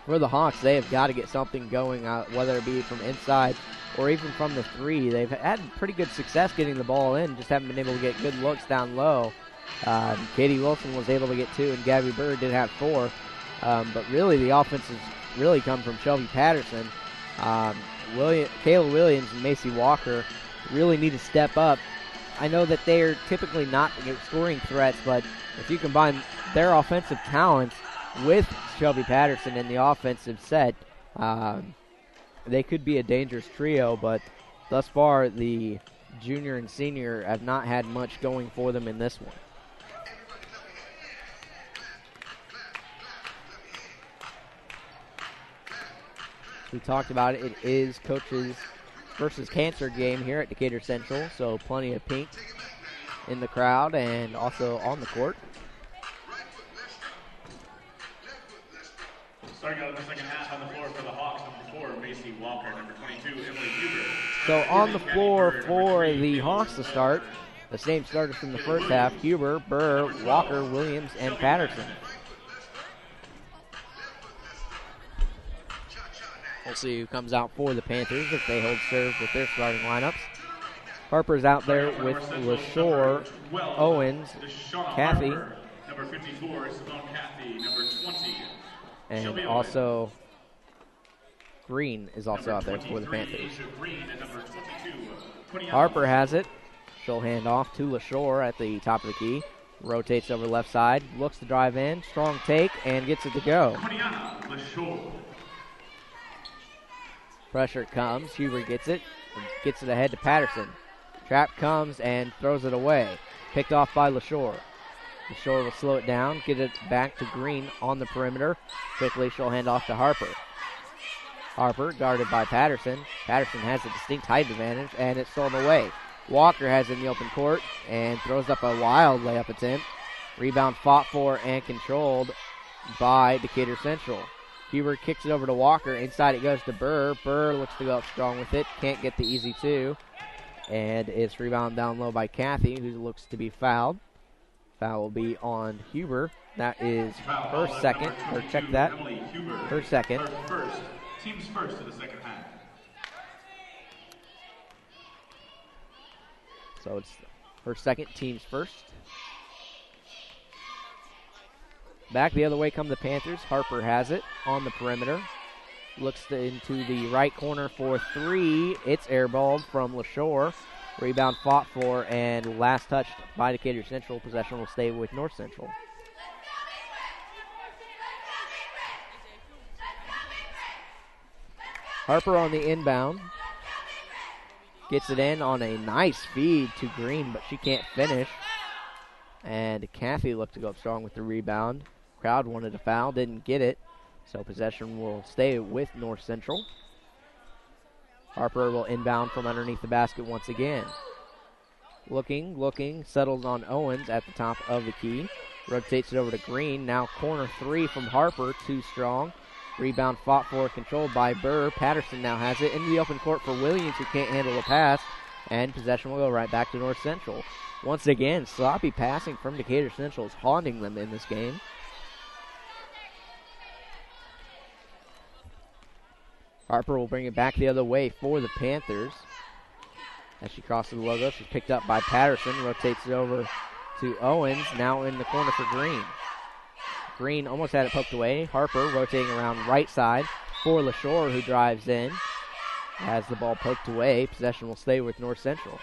For the Hawks, they have got to get something going, whether it be from inside or even from the three. They've had pretty good success getting the ball in, just haven't been able to get good looks down low. Katie Wilson was able to get 2, and Gabby Bird did have 4. But really, the offense has really come from Shelby Patterson. Kayla Williams and Macy Walker really need to step up. I know that they're typically not scoring threats, but if you combine their offensive talents with Shelby Patterson in the offensive set, they could be a dangerous trio, but thus far the junior and senior have not had much going for them in this one. We talked about it. It is coaches versus cancer game here at Decatur Central, so plenty of pink in the crowd and also on the court. Starting out in the second half on the floor for the Hawks, number 4, Macy Walker, number 22, Emily Huber. So on the floor for the Hawks to start, the same starters from the first half: Huber, Burr, Walker, Williams, and Patterson. We'll see who comes out for the Panthers if they hold serve with their starting lineups. Harper's out there with LaShore, Owens, Kathy. Number 54, Simone Kathy, number 20. And also Green is also out there for the Panthers. Harper has it. She'll hand off to LaShore at the top of the key. Rotates over left side, looks to drive in, strong take, and gets it to go. Pressure comes, Huber gets it ahead to Patterson. Trap comes and throws it away. Picked off by LaShore. LaShore will slow it down, get it back to Green on the perimeter. Quickly she'll hand off to Harper. Harper guarded by Patterson. Patterson has a distinct height advantage, and it's thrown away. Walker has it in the open court and throws up a wild layup attempt. Rebound fought for and controlled by Decatur Central. Huber kicks it over to Walker. Inside it goes to Burr. Burr looks to go up strong with it. Can't get the easy 2. And it's rebounded down low by Kathy, who looks to be fouled. Foul will be on Huber. That is her second. Or check that. Her second. Team's first to the second half. So it's her second, team's first. Back the other way come the Panthers. Harper has it on the perimeter. Looks into the right corner for 3. It's airballed from LaShore. Rebound fought for and last touched by Decatur Central. Possession will stay with North Central. Harper on the inbound. Gets it in on a nice feed to Green, but she can't finish. And Kathy looked to go up strong with the rebound. Crowd wanted a foul, didn't get it. So possession will stay with North Central. Harper will inbound from underneath the basket once again. Looking, settles on Owens at the top of the key. Rotates it over to Green. Now corner three from Harper, too strong. Rebound fought for, controlled by Burr. Patterson now has it into the open court for Williams, who can't handle the pass. And possession will go right back to North Central. Once again, sloppy passing from Decatur Central is haunting them in this game. Harper will bring it back the other way for the Panthers. As she crosses the logo, she's picked up by Patterson. Rotates it over to Owens, now in the corner for Green. Green almost had it poked away. Harper rotating around right side for LaShore, who drives in. Has the ball poked away. Possession will stay with North Central.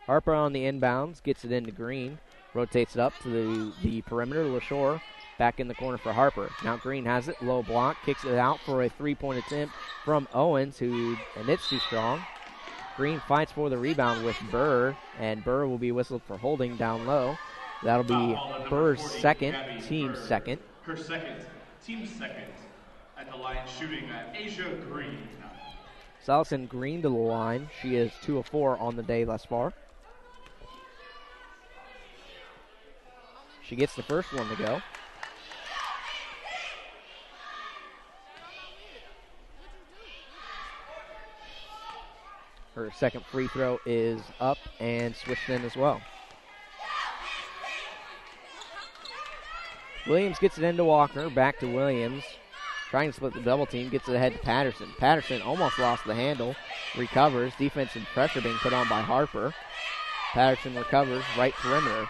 Harper on the inbounds, gets it into Green. Rotates it up to the perimeter. LaShore back in the corner for Harper. Now Green has it, low block, kicks it out for a three-point attempt from Owens, and it's too strong. Green fights for the rebound with Burr, and Burr will be whistled for holding down low. That'll be Burr's second, team second. Her second, team second. At the line shooting at Asia Green. Salison Green to the line. She is 2 of 4 on the day thus far. She gets the first one to go. Her second free throw is up and switched in as well. Williams gets it into Walker. Back to Williams. Trying to split the double team. Gets it ahead to Patterson. Patterson almost lost the handle. Recovers. Defensive pressure being put on by Harper. Patterson recovers. Right perimeter.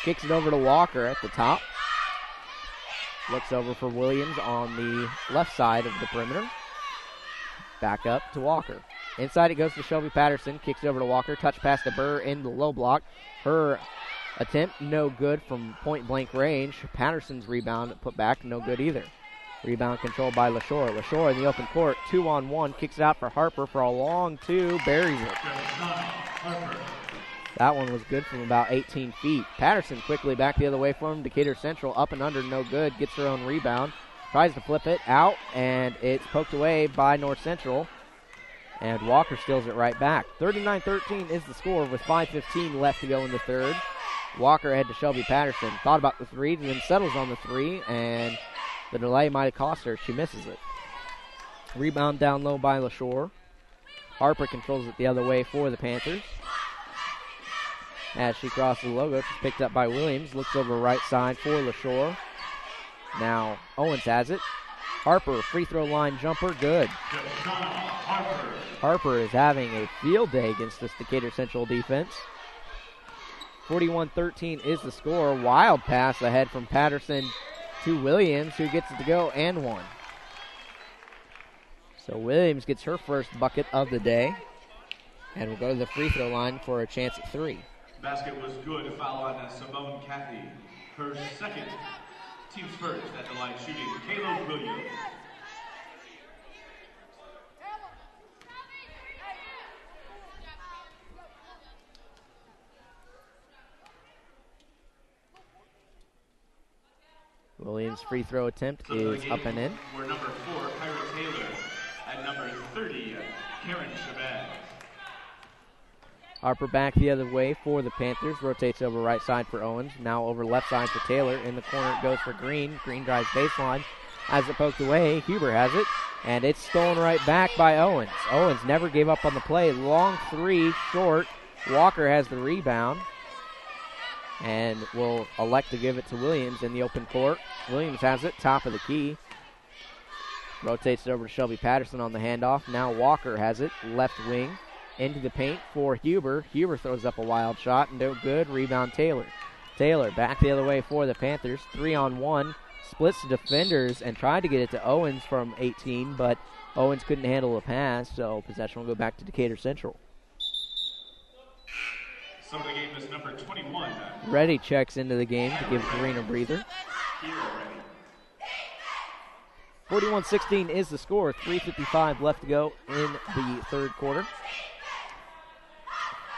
Kicks it over to Walker at the top. Looks over for Williams on the left side of the perimeter. Back up to Walker. Inside it goes to Shelby Patterson. Kicks it over to Walker. Touch pass to Burr in the low block. Her attempt no good from point blank range. Patterson's rebound put back no good either. Rebound controlled by LaShore. LaShore in the open court. 2-on-1. Kicks it out for Harper for a long two. Buries it. That one was good from about 18 feet. Patterson quickly back the other way from Decatur Central. Up and under, no good. Gets her own rebound. Tries to flip it out, and it's poked away by North Central. And Walker steals it right back. 39-13 is the score with 5:15 left to go in the third. Walker ahead to Shelby Patterson. Thought about the three, and then settles on the three, and the delay might have cost her. She misses it. Rebound down low by LaShore. Harper controls it the other way for the Panthers. As she crosses the logo, she's picked up by Williams. Looks over right side for LaShore. Now Owens has it. Harper, free throw line jumper, good. Harper is having a field day against this Decatur Central defense. 41-13 is the score. Wild pass ahead from Patterson to Williams, who gets it to go and one. So Williams gets her first bucket of the day, and will go to the free throw line for a chance at three. Basket was good. Foul on Simone Cathy. Her second. Team's first at the line shooting, Kayla Williams. Williams' free throw attempt is up and in. We're number 4, Kyra Taylor, and number 30, Karen Chavez. Harper back the other way for the Panthers. Rotates over right side for Owens. Now over left side for Taylor. In the corner it goes for Green. Green drives baseline. As it poked away, Huber has it. And it's stolen right back by Owens. Owens never gave up on the play. Long three, short. Walker has the rebound. And will elect to give it to Williams in the open court. Williams has it, top of the key. Rotates it over to Shelby Patterson on the handoff. Now Walker has it, left wing. Into the paint for Huber. Huber throws up a wild shot, no good. Rebound Taylor. Taylor back the other way for the Panthers. 3-on-1 splits the defenders and tried to get it to Owens from 18, but Owens couldn't handle the pass, so possession will go back to Decatur Central. Some of the game is number 21. Reddy checks into the game to give Green a breather. 41-16 is the score. 3:55 left to go in the third quarter.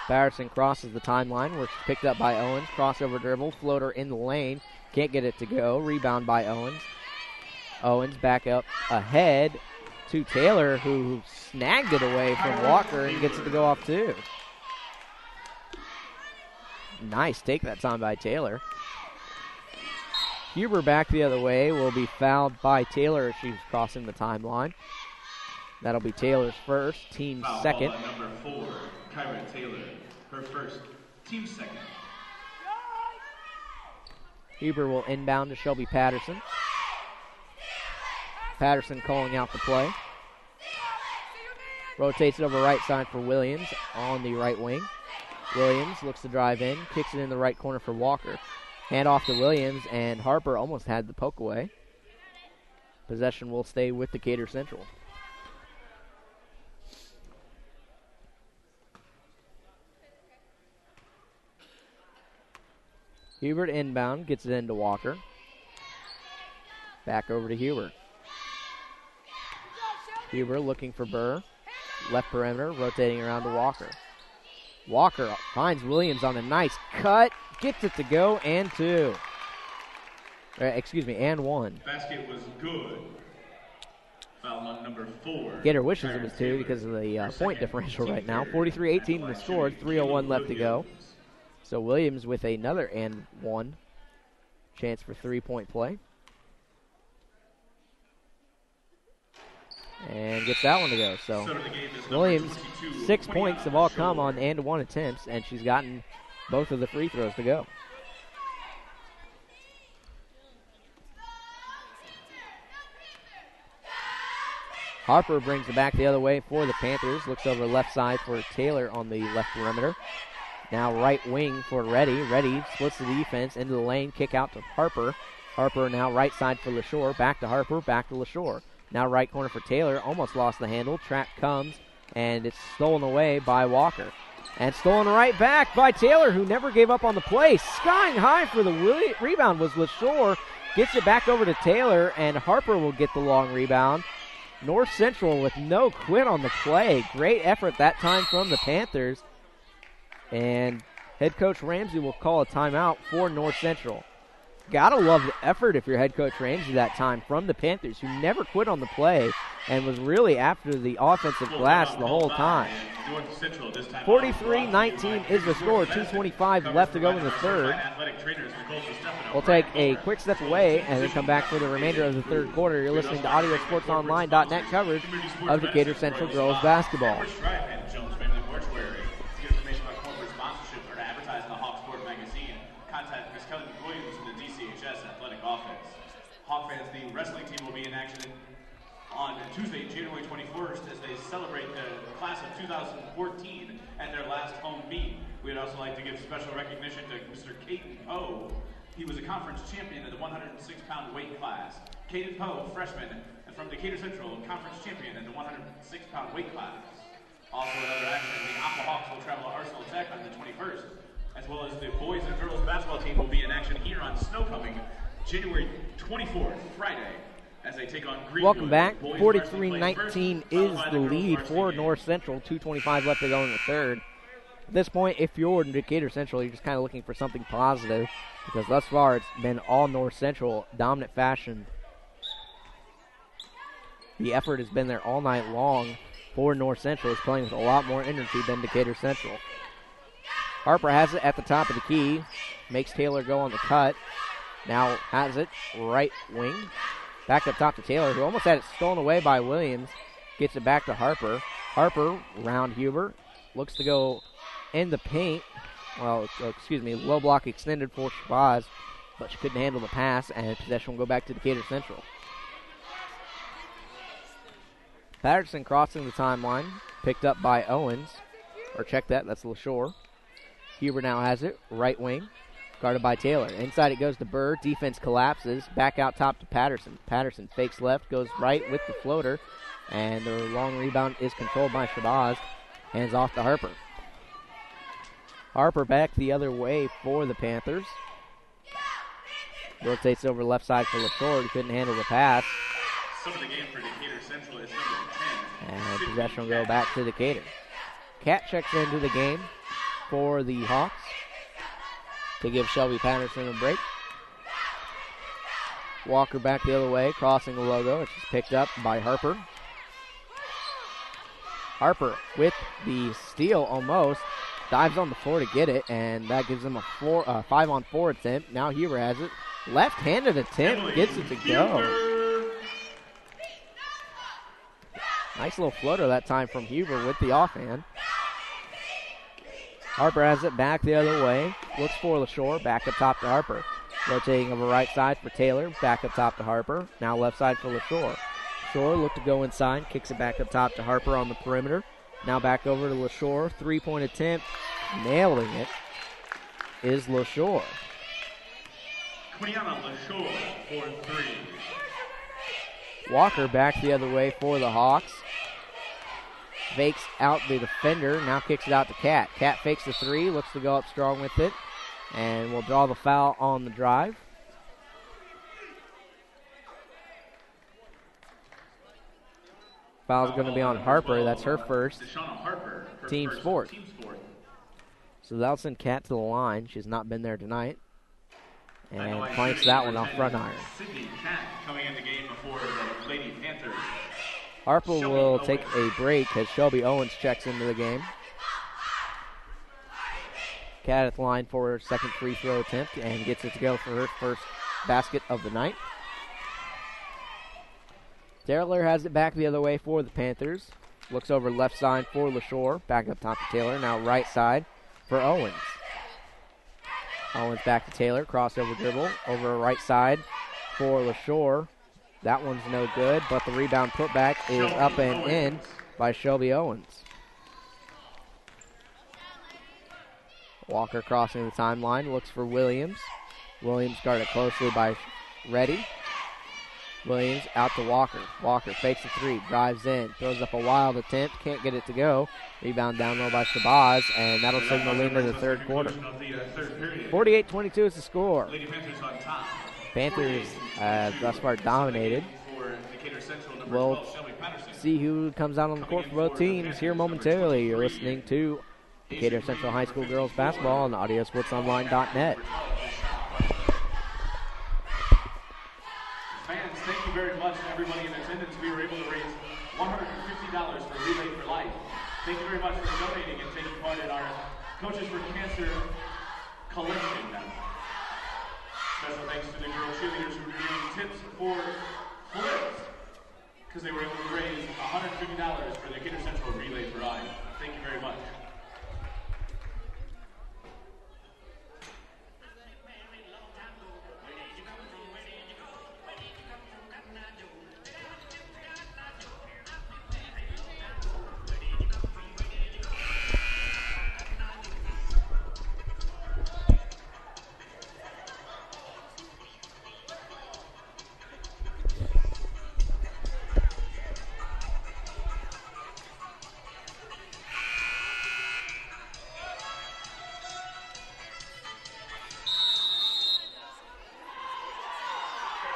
Patterson crosses the timeline, which is picked up by Owens. Crossover dribble, floater in the lane. Can't get it to go. Rebound by Owens. Owens back up ahead to Taylor, who snagged it away from Walker and gets it to go off too. Nice take that time by Taylor. Huber back the other way will be fouled by Taylor as she's crossing the timeline. That'll be Taylor's first, team second. Number 4, Kyra Taylor, her first, team second. Huber will inbound to Shelby Patterson. Patterson calling out the play. Rotates it over right side for Williams on the right wing. Williams looks to drive in, kicks it in the right corner for Walker. Hand off to Williams, and Harper almost had the poke away. Possession will stay with Decatur Central. Hubert inbound, gets it into Walker. Back over to Huber. Huber looking for Burr. Left perimeter, rotating around to Walker. Walker finds Williams on a nice cut. Gets it to go, and two. And one. Basket was good. Foul on number 4. Gator wishes it was two because of the point differential right now. 43-18 the score, 3:01 left to go. So Williams with another and one. Chance for 3-point play. And gets that one to go. So Williams, 6 points have all come on and one attempts, and she's gotten both of the free throws to go. Harper brings it back the other way for the Panthers. Looks over left side for Taylor on the left perimeter. Now right wing for Reddy. Reddy splits the defense into the lane. Kick out to Harper. Harper now right side for LaShore. Back to Harper. Back to LaShore. Now right corner for Taylor. Almost lost the handle. Trap comes, and it's stolen away by Walker. And stolen right back by Taylor, who never gave up on the play. Skying high for the rebound was LaShore. Gets it back over to Taylor, and Harper will get the long rebound. North Central with no quit on the play. Great effort that time from the Panthers. And head coach Ramsey will call a timeout for North Central. Gotta love the effort if you're head coach Ramsey that time from the Panthers, who never quit on the play and was really after the offensive glass the whole time. 43-19 is the score. 2:25 left to go in the third. We'll take a quick step away and then come back for the remainder of the third quarter. You're listening to AudioSportsOnline.net coverage of Decatur Central girls basketball. Wrestling team will be in action on Tuesday, January 21st, as they celebrate the class of 2014 and their last home meet. We'd also like to give special recognition to Mr. Caden Poe. He was a conference champion in the 106-pound weight class. Caden Poe, freshman, and from Decatur Central, conference champion in the 106-pound weight class. Also another action, the Aqua Hawks will travel to Arsenal Tech on the 21st, as well as the boys and girls basketball team will be in action here on Snowcoming January 24th, Friday, as they take on Greenwood. Welcome back. 43-19 is the lead for North Central. 2:25 left to go in the third. At this point, if you're Decatur Central, you're just kind of looking for something positive, because thus far it's been all North Central, dominant fashion. The effort has been there all night long for North Central. Is playing with a lot more energy than Decatur Central. Harper has it at the top of the key. Makes Taylor go on the cut. Now has it, right wing. Back up top to Taylor, who almost had it stolen away by Williams. Gets it back to Harper. Harper, round Huber. Looks to go in the paint. Low block extended for Shabazz, but she couldn't handle the pass, and possession will go back to Decatur Central. Patterson crossing the timeline, picked up by Owens. Or check that, that's LaShore. Huber now has it, right wing. Guarded by Taylor. Inside it goes to Burr. Defense collapses. Back out top to Patterson. Patterson fakes left, goes right with the floater. And the long rebound is controlled by Shabazz. Hands off to Harper. Harper back the other way for the Panthers. Rotates over left side for LaShore. He couldn't handle the pass. Some of the game for Decatur Central is number 10. And possession will go back to Decatur. Cat checks into the game for the Hawks to give Shelby Patterson a break. Walker back the other way, crossing the logo. It's just picked up by Harper. Harper with the steal almost. Dives on the floor to get it, and that gives him a 5-on-4 attempt. Now Huber has it. Left-handed attempt, gets it to go. Nice little floater that time from Huber with the offhand. Harper has it back the other way. Looks for LaShore, back up top to Harper. Rotating over right side for Taylor, back up top to Harper. Now left side for LaShore. LaShore look to go inside, kicks it back up top to Harper on the perimeter. Now back over to LaShore. 3-point attempt. Nailing it is LaShore. Quiana LaShore for 3. Walker back the other way for the Hawks. Fakes out the defender. Now kicks it out to Cat. Cat fakes the 3. Looks to go up strong with it. And will draw the foul on the drive. Foul's going to be on Harper. That's her first. Harper, team sport. So that'll send Cat to the line. She's not been there tonight. And planks that one off front iron. Sydney Cat coming in the game before the Lady Panthers. Harper will take a break as Shelby Owens checks into the game. Cat at the line for her second free throw attempt and gets it to go for her first basket of the night. Taylor has it back the other way for the Panthers. Looks over left side for LaShore. Back up top to Taylor. Now right side for Owens. Owens back to Taylor. Crossover dribble over right side for LaShore. That one's no good, but the rebound putback is up and in by Shelby Owens. Walker crossing the timeline. Looks for Williams. Williams guarded closely by Reddy. Williams out to Walker. Walker fakes the 3, drives in, throws up a wild attempt, can't get it to go. Rebound down low by Shabazz, and that'll signal into the third quarter. 48-22 is the score. Panthers thus far dominated. We'll see who comes out on the court for both teams here momentarily. You're listening to Decatur Central High School girls basketball on AudioSportsOnline.net. Fans, thank you very much to everybody in attendance. We were able to raise $150 for Relay for Life. Thank you very much for donating and taking part in our Coaches for Cancer collection. Special thanks to the girl cheerleaders who were giving tips for flips because they were able to raise $150 for the Decatur Central Relay for Life. Thank you very much.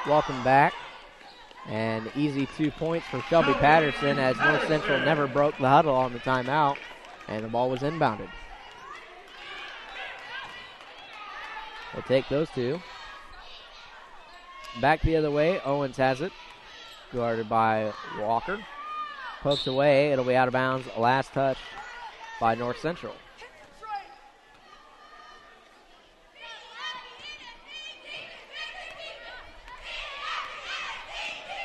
Welcome back. And easy 2 points for Shelby Patterson as North Central never broke the huddle on the timeout. And the ball was inbounded. We'll take those 2. Back the other way. Owens has it. Guarded by Walker. Pokes away. It'll be out of bounds. Last touch by North Central.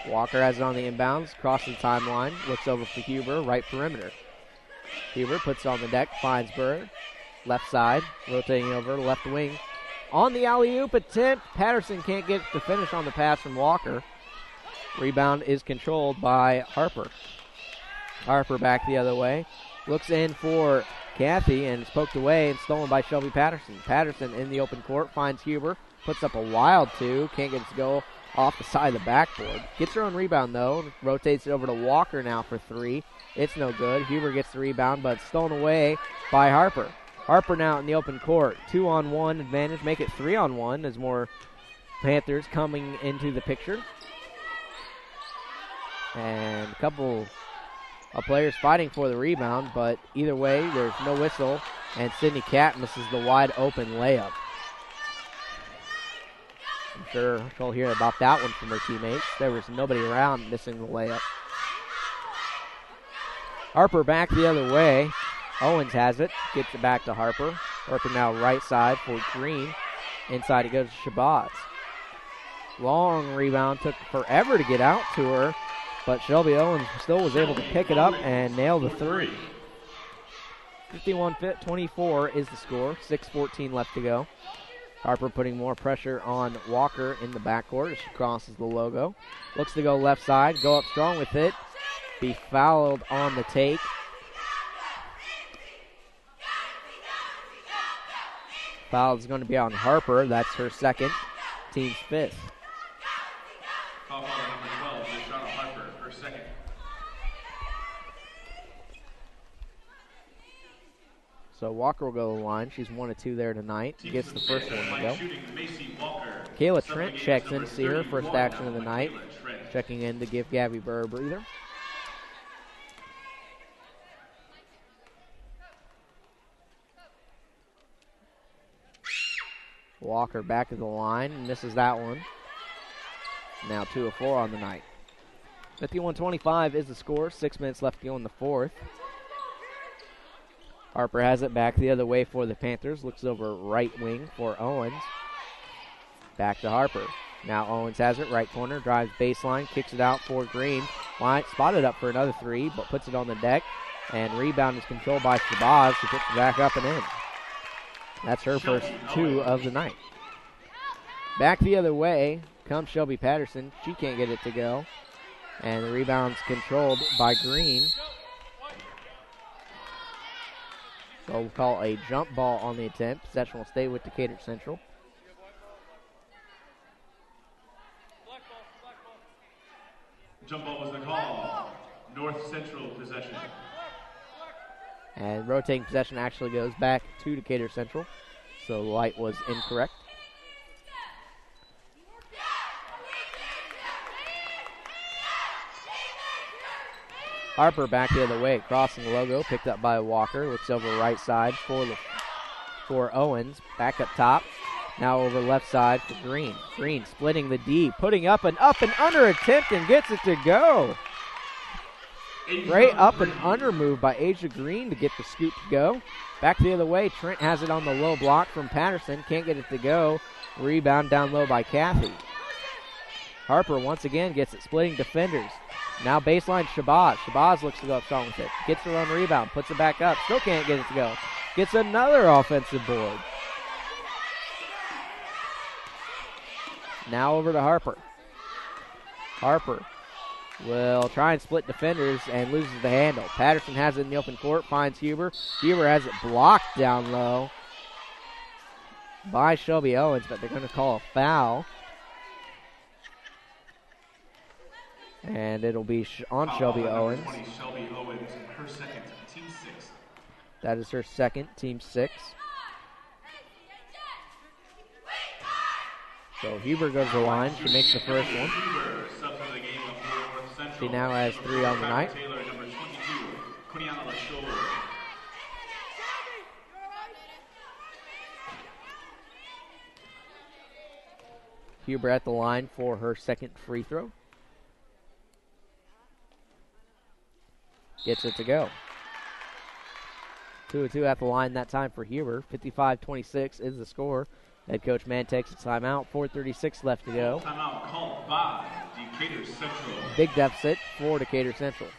Walker has it on the inbounds, crosses the timeline, looks over for Huber, right perimeter. Huber puts it on the deck, finds Burr, left side, rotating over, left wing. On the alley-oop attempt, Patterson can't get to finish on the pass from Walker. Rebound is controlled by Harper. Harper back the other way, looks in for Kathy, and it's poked away and stolen by Shelby Patterson. Patterson in the open court finds Huber, puts up a wild two, can't get it to go off the side of the backboard. Gets her own rebound, though, rotates it over to Walker now for three. It's no good. Huber gets the rebound, but stolen away by Harper. Harper now in the open court. 2-on-1 advantage, make it 3-on-1 as more Panthers coming into the picture. And a couple of players fighting for the rebound, but either way, there's no whistle, and Sydney Catt misses the wide open layup. I'm sure she'll hear about that one from her teammates. There was nobody around missing the layup. Harper back the other way. Owens has it, gets it back to Harper. Harper now right side for Green. Inside it goes to Shabazz. Long rebound, took forever to get out to her, but Shelby Owens still was able to pick it up and nail the three. 51-24 is the score, 6:14 left to go. Harper putting more pressure on Walker in the backcourt as she crosses the logo. Looks to go left side, go up strong with it. Be fouled on the take. Foul is going to be on Harper. That's her second, team's fifth. Foul on number 12, Deshauna Harper, her second. So Walker will go to the line. She's 1 of 2 there tonight. Gets the first one to go. Macy Walker. Kayla Trent checks in to see her first action of the night. Checking in to give Gabby Burr a breather. Walker back to the line, misses that one. Now 2 of 4 on the night. 51-25 is the score. 6 minutes left to go in the fourth. Harper has it back the other way for the Panthers. Looks over right wing for Owens. Back to Harper. Now Owens has it, right corner, drives baseline, kicks it out for Green. White spotted up for another three, but puts it on the deck. And rebound is controlled by Shabazz, who puts it back up and in. That's her first 2 of the night. Back the other way comes Shelby Patterson. She can't get it to go. And the rebound's controlled by Green. So we'll call a jump ball on the attempt. Possession will stay with Decatur Central. Jump ball was the call. North Central possession. And rotating possession actually goes back to Decatur Central. So Light was incorrect. Harper back the other way, crossing the logo, picked up by Walker. Looks over right side for Owens. Back up top. Now over left side for Green. Green splitting the D, putting up and under attempt and gets it to go. Great up and under move by Asia Green to get the scoop to go. Back the other way, Trent has it on the low block from Patterson. Can't get it to go. Rebound down low by Kathy. Harper once again gets it, splitting defenders. Now baseline Shabazz. Shabazz looks to go up strong with it. Gets her own rebound, puts it back up. Still can't get it to go. Gets another offensive board. Now over to Harper. Harper will try and split defenders and loses the handle. Patterson has it in the open court, finds Huber. Huber has it blocked down low by Shelby Owens, but they're going to call a foul. And it'll be on Shelby Owens. 20, Shelby Owens, her second, team 6. That is her second, team 6. So Huber goes to the line. She makes the first one. She now has 3 on the night. Huber at the line for her second free throw. Gets it to go. 2 of 2 at the line that time for Huber. 55-26 is the score. Head coach Mann takes a timeout. 4:36 left to go. Timeout called by Decatur Central. Big deficit for Decatur Central.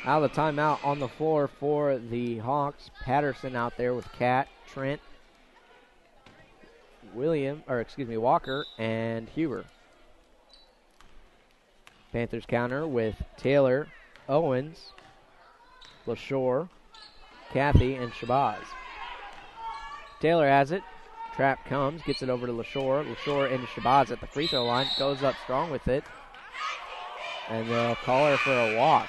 Out of the timeout on the floor for the Hawks. Patterson out there with Cat, Trent, Walker, and Huber. Panthers counter with Taylor, Owens, LaShore, Kathy, and Shabazz. Taylor has it. Trap comes, gets it over to LaShore. LaShore into Shabazz at the free throw line. Goes up strong with it. And they'll call her for a walk.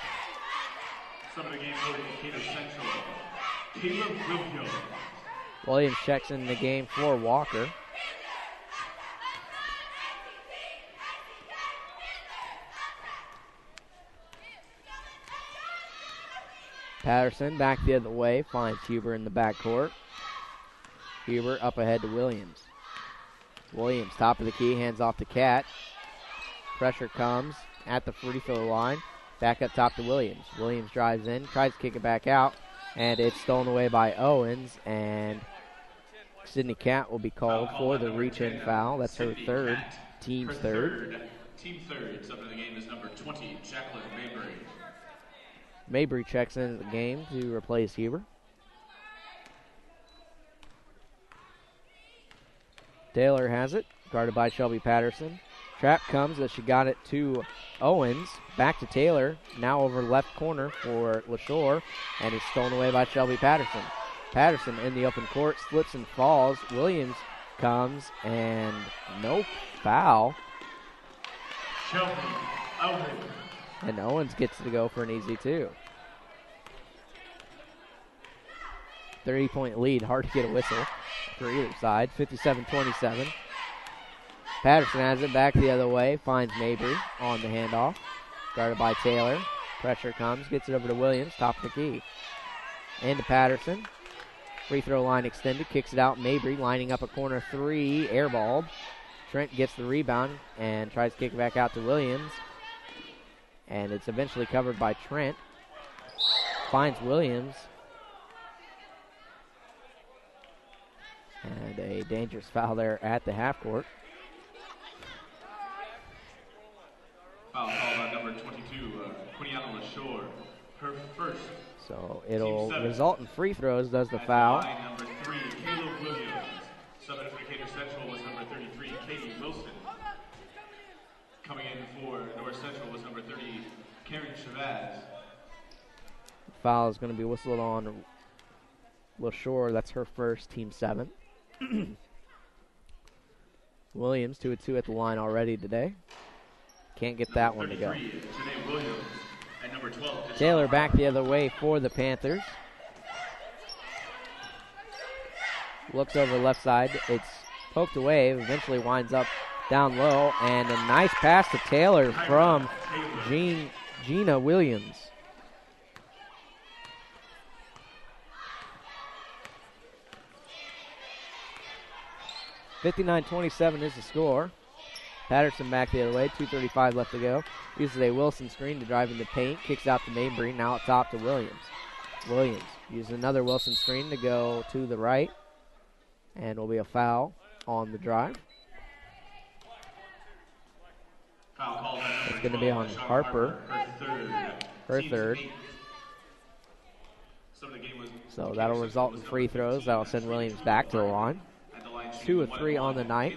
Some of the game for Decatur Central. Caleb Williams. Williams checks in the game for Walker. Patterson back the other way, finds Huber in the backcourt. Huber up ahead to Williams. Williams, top of the key, hands off to Cat. Pressure comes at the free throw line. Back up top to Williams. Williams drives in, tries to kick it back out, and it's stolen away by Owens, and Sydney Cat will be called for the reach-in foul. That's her third, team's third. Team third. Sub to the game is number 20, Jacqueline Mabry. Mabry checks into the game to replace Huber. Taylor has it, guarded by Shelby Patterson. Trap comes as she got it to Owens. Back to Taylor, now over left corner for LaShore, and it's stolen away by Shelby Patterson. Patterson in the open court, slips and falls. Williams comes, and no foul. Shelby Owens. And Owens gets to go for an easy two. 30-point lead, hard to get a whistle for either side, 57-27. Patterson has it back the other way, finds Mabry on the handoff. Guarded by Taylor. Pressure comes, gets it over to Williams, top of the key. And to Patterson. Free throw line extended, kicks it out. Mabry lining up a corner three, airballed. Trent gets the rebound and tries to kick it back out to Williams. And it's eventually covered by Trent. Finds Williams. And a dangerous foul there at the half court. Foul called on number 22, Quiniana LaShore. Her first. So it'll result in free throws, does the foul. Number 3, Caleb Williams. Subbing for Decatur Central was number 33, Katie Wilson. Coming in for North Central was number 30, Karen Chavez. Foul is going to be whistled on LaShore. That's her first, team 7. Williams 2-2 at the line already today. Can't get that one to go. Williams, and number 12, Taylor back the other way for the Panthers. Looks over left side. It's poked away. Eventually winds up down low. And a nice pass to Taylor from Gina Williams. (59-27) is the score. Patterson back the other way, 2:35 left to go. Uses a Wilson screen to drive into paint, kicks out to Mabry, now up top to Williams. Williams uses another Wilson screen to go to the right, and will be a foul on the drive. Foul called. It's going to be on Harper, her third. So that'll result in free throws. That'll send Williams back to the line. 2 of 3 on the night.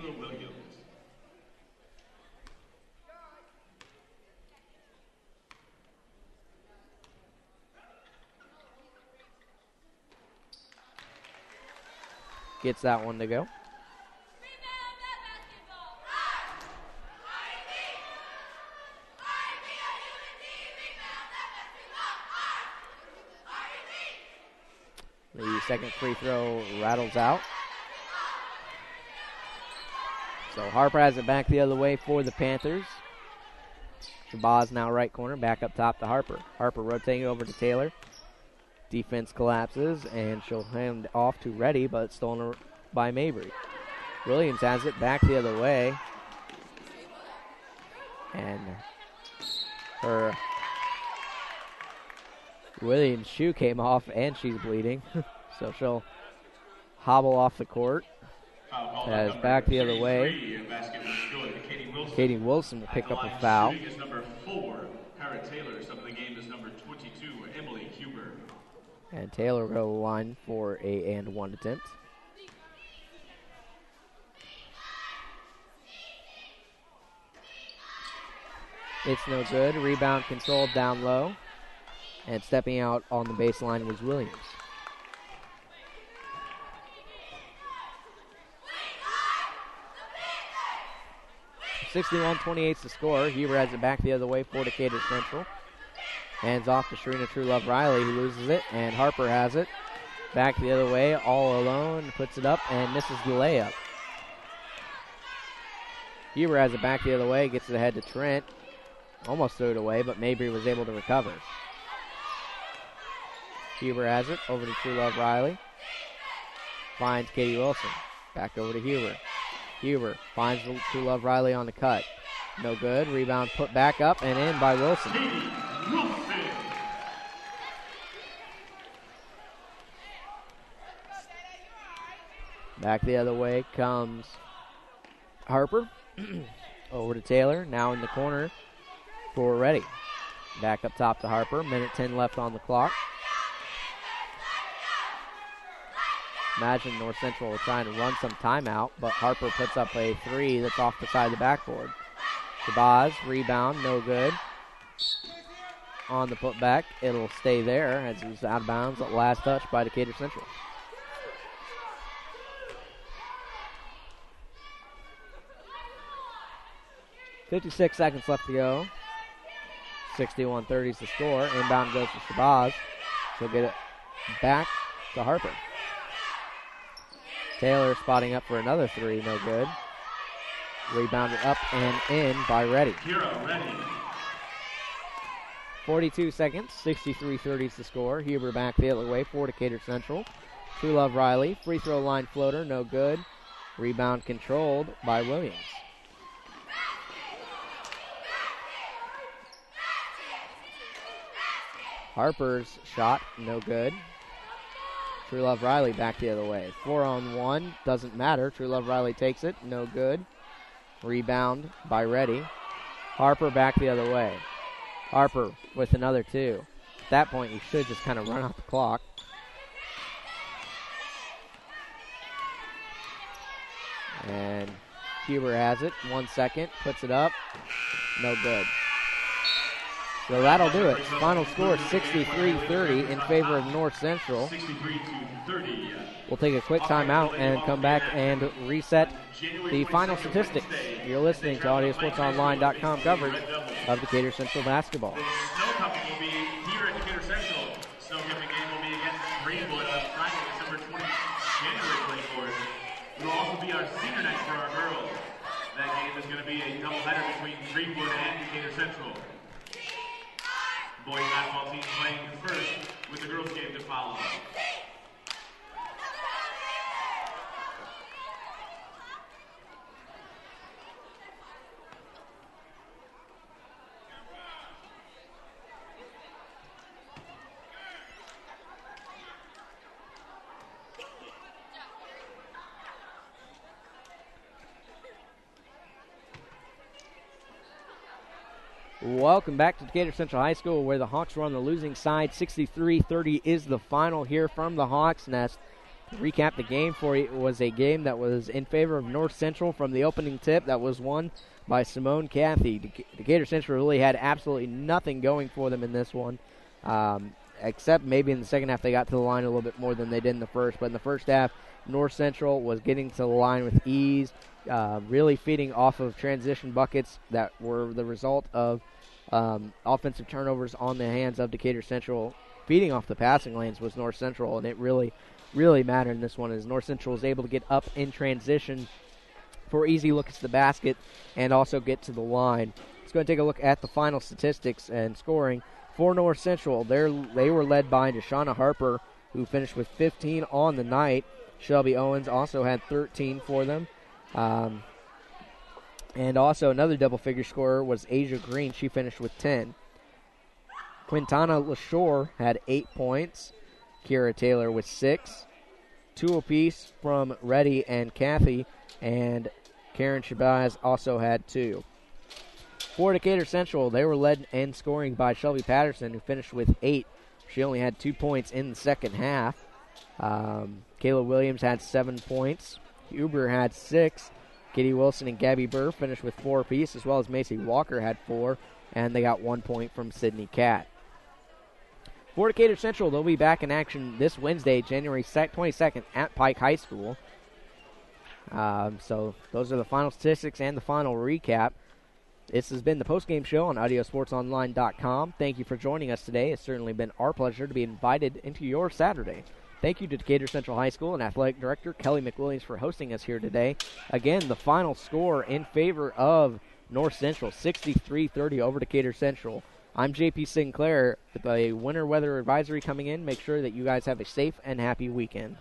Gets that one to go. The second free throw rattles out. So Harper has it back the other way for the Panthers. Shabazz now right corner, back up top to Harper. Harper rotating over to Taylor. Defense collapses, and she'll hand off to Reddy, but it's stolen by Mabry. Williams has it back the other way. And her Williams' shoe came off, and she's bleeding. So she'll hobble off the court. As back the other way. Katie Wilson will pick up a foul. Number 4, Harriet Taylor. Some of the game is number 22, And Taylor will go to the line for a and one attempt. It's no good. Rebound controlled down low. And stepping out on the baseline was Williams. (61-28) the score. Huber has it back the other way for Decatur Central. Hands off to Sharina Truelove Riley, who loses it, and Harper has it. Back the other way, all alone, puts it up and misses the layup. Huber has it back the other way, gets it ahead to Trent. Almost threw it away, but Mabry was able to recover. Huber has it, over to Truelove Riley. Finds Katie Wilson. Back over to Huber. Huber finds Truelove Riley on the cut. No good. Rebound put back up and in by Wilson. Back the other way comes Harper. Over to Taylor. Now in the corner for Reddy. Back up top to Harper. Minute 10 left on the clock. Imagine North Central were trying to run some timeout, but Harper puts up a three that's off the side of the backboard. Shabazz, rebound, no good. On the putback, it'll stay there as it was out of bounds at last touch by Decatur Central. .56 seconds left to go. 61-30 is the score. Inbound goes to Shabazz. She'll get it back to Harper. Taylor spotting up for another three, no good. Rebounded up and in by Reddy. 42 seconds, 63-30 is the score. Huber back the other way for Decatur Central. Truelove Riley, free throw line floater, no good. Rebound controlled by Williams. Harper's shot, no good. Truelove Riley back the other way. 4-on-1, doesn't matter. Truelove Riley takes it, no good. Rebound by Reddy. Harper back the other way. Harper with another two. At that point, you should just kind of run out the clock. And Huber has it. 1 second, puts it up. No good. So that'll do it. Final score 63-30 in favor of North Central. 63-30. We'll take a quick timeout and come back and reset the final statistics. You're listening to AudioSportsOnline.com coverage of Decatur Central basketball. The snow cupping will be here at Decatur Central. Snow cupping game will be against Greenwood on Friday, January 24th. It will also be our senior night for our girls. That game is going to be a doubleheader between Greenwood and Decatur Central. Boys basketball team playing first with the girls game to follow. Welcome back to Decatur Central High School, where the Hawks were on the losing side. 63-30 is the final here from the Hawks' Nest. To recap the game for you, it was a game that was in favor of North Central from the opening tip. That was won by Simone Cathy. Decatur Central really had absolutely nothing going for them in this one, except maybe in the second half they got to the line a little bit more than they did in the first. But in the first half, North Central was getting to the line with ease, really feeding off of transition buckets that were the result of offensive turnovers on the hands of Decatur Central. Feeding off the passing lanes was North Central, and it really mattered in this one as North Central was able to get up in transition for easy looks to the basket and also get to the line. Let's go and take a look at the final statistics and scoring for North Central. They were led by Deshauna Harper, who finished with 15 on the night. Shelby Owens also had 13 for them. And also another double-figure scorer was Asia Green. She finished with 10. Quintana LaShore had 8 points. Kira Taylor with 6. 2 apiece from Reddy and Cathy. And Karen Shabazz also had 2. For Decatur Central, they were led in scoring by Shelby Patterson, who finished with 8. She only had 2 points in the second half. Kayla Williams had 7 points. Huber had 6. Kitty Wilson and Gabby Burr finished with 4 apiece, as well as Macy Walker had 4, and they got 1 point from Sydney Catt. For Decatur Central, they'll be back in action this Wednesday, January 22nd at Pike High School. So those are the final statistics and the final recap. This has been the postgame show on audiosportsonline.com. Thank you for joining us today. It's certainly been our pleasure to be invited into your Saturday. Thank you to Decatur Central High School and Athletic Director Kelly McWilliams for hosting us here today. Again, the final score in favor of North Central, 63-30 over Decatur Central. I'm JP Sinclair with a winter weather advisory coming in. Make sure that you guys have a safe and happy weekend.